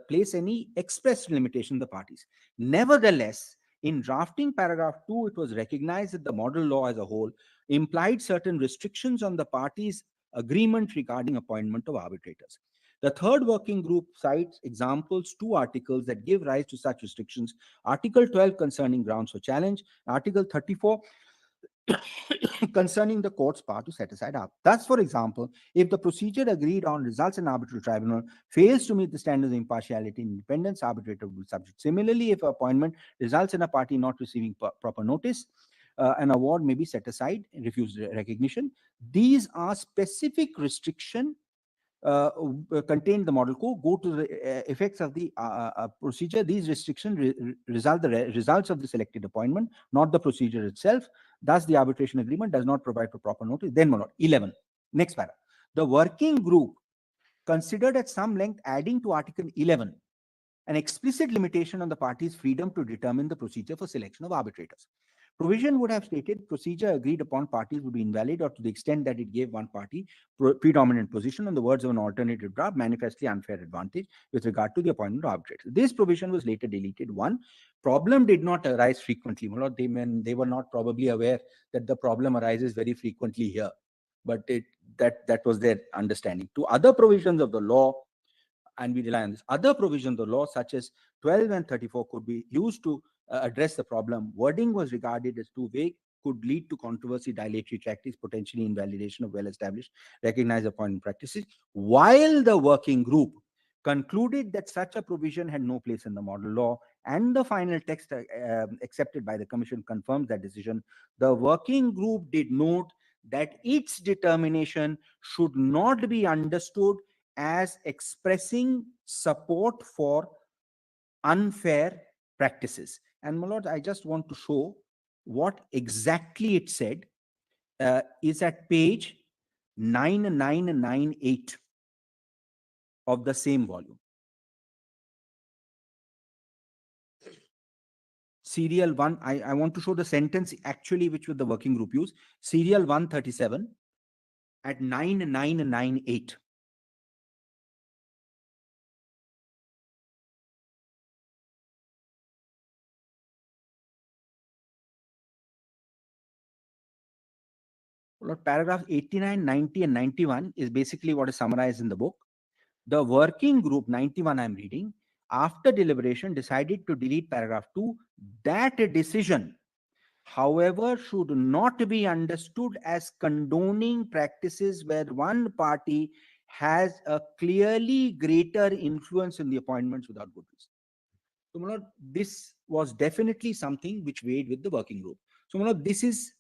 place any express limitation on the parties. Nevertheless, in drafting paragraph 2, it was recognized that the model law as a whole implied certain restrictions on the parties' agreement regarding appointment of arbitrators. The third working group cites examples, 2 articles that give rise to such restrictions. Article 12 concerning grounds for challenge, Article 34 concerning the court's power to set aside arbitration. Thus, for example, if the procedure agreed on results in arbitral tribunal fails to meet the standards of impartiality and independence, arbitrator will be subject. Similarly, if appointment results in a party not receiving proper notice, an award may be set aside and refused recognition. These are specific restrictions contained in the model code. Go to the effects of the procedure. These restrictions result the results of the selected appointment, not the procedure itself. Thus, the arbitration agreement does not provide for proper notice. Then, 11. Next paragraph. The working group considered at some length adding to Article 11 an explicit limitation on the parties' freedom to determine the procedure for selection of arbitrators. Provision would have stated procedure agreed upon parties would be invalid or to the extent that it gave one party predominant position, on the words of an alternative draft, manifestly unfair advantage with regard to the appointment of arbitrators. This provision was later deleted. One, problem did not arise frequently. They were not probably aware that the problem arises very frequently here, but that was their understanding. 2 other provisions of the law and we rely on this. Other provisions of the law, such as 12 and 34, could be used to address the problem. Wording was regarded as too vague, could lead to controversy, dilatory practice, potentially invalidation of well-established, recognized appointment practices, while the working group concluded that such a provision had no place in the model law, and the final text accepted by the Commission confirms that decision. The working group did note that its determination should not be understood as expressing support for unfair practices. And my lord, I just want to show what exactly it said. Is at page 9998 of the same volume. Serial 1, I want to show the sentence actually which the working group used. Serial 137 at 9998. Paragraph 89, 90, and 91 is basically what is summarized in the book. The working group, 91 I'm reading, after deliberation decided to delete paragraph 2. That decision, however, should not be understood as condoning practices where one party has a clearly greater influence in the appointments without good reason. So, my lord, this was definitely something which weighed with the working group. So, my lord, this is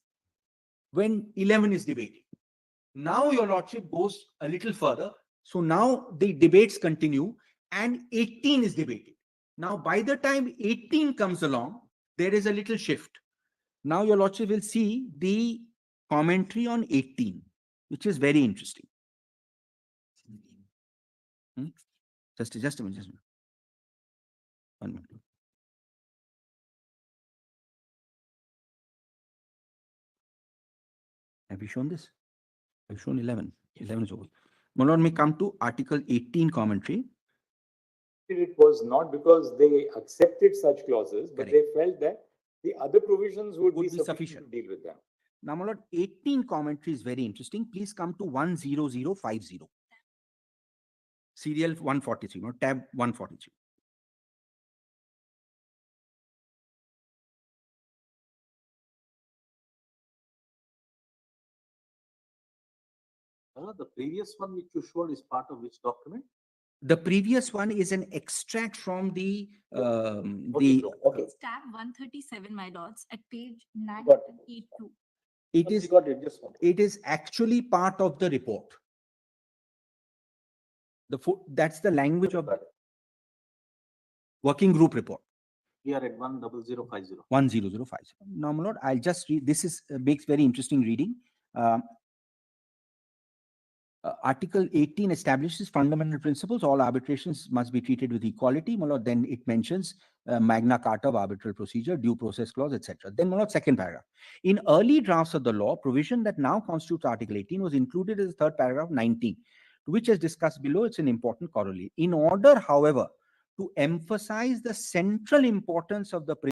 when 11 is debated. Now your lordship goes a little further. So now the debates continue and 18 is debated. Now by the time 18 comes along, there is a little shift. Now your lordship will see the commentary on 18, which is very interesting. Just a minute. 1 minute. Have you shown this? I've shown 11. 11 is over. My lord, may come to Article 18 commentary. It was not because they accepted such clauses, but Correct. they felt that the other provisions would be sufficient to deal with them. Now, my lord, 18 commentary is very interesting. Please come to 10050. Serial 143, no, tab 143. The previous one which you showed is part of which document? The previous one is an extract from the Okay. It's tab 137, my lords, at page 982. It is got it, just one. it is actually part of the report. That's the language of working group report. We are at 10050. 10050. Now, my lord, I'll just read. This is makes very interesting reading. Article 18 establishes fundamental principles. All arbitrations must be treated with equality. My lord, then it mentions Magna Carta of arbitral procedure, due process clause, etc. Then, my lord, second paragraph. In early drafts of the law, provision that now constitutes Article 18 was included as the third paragraph 19, which is discussed below. It's an important corollary. In order, however, to emphasize the central importance of the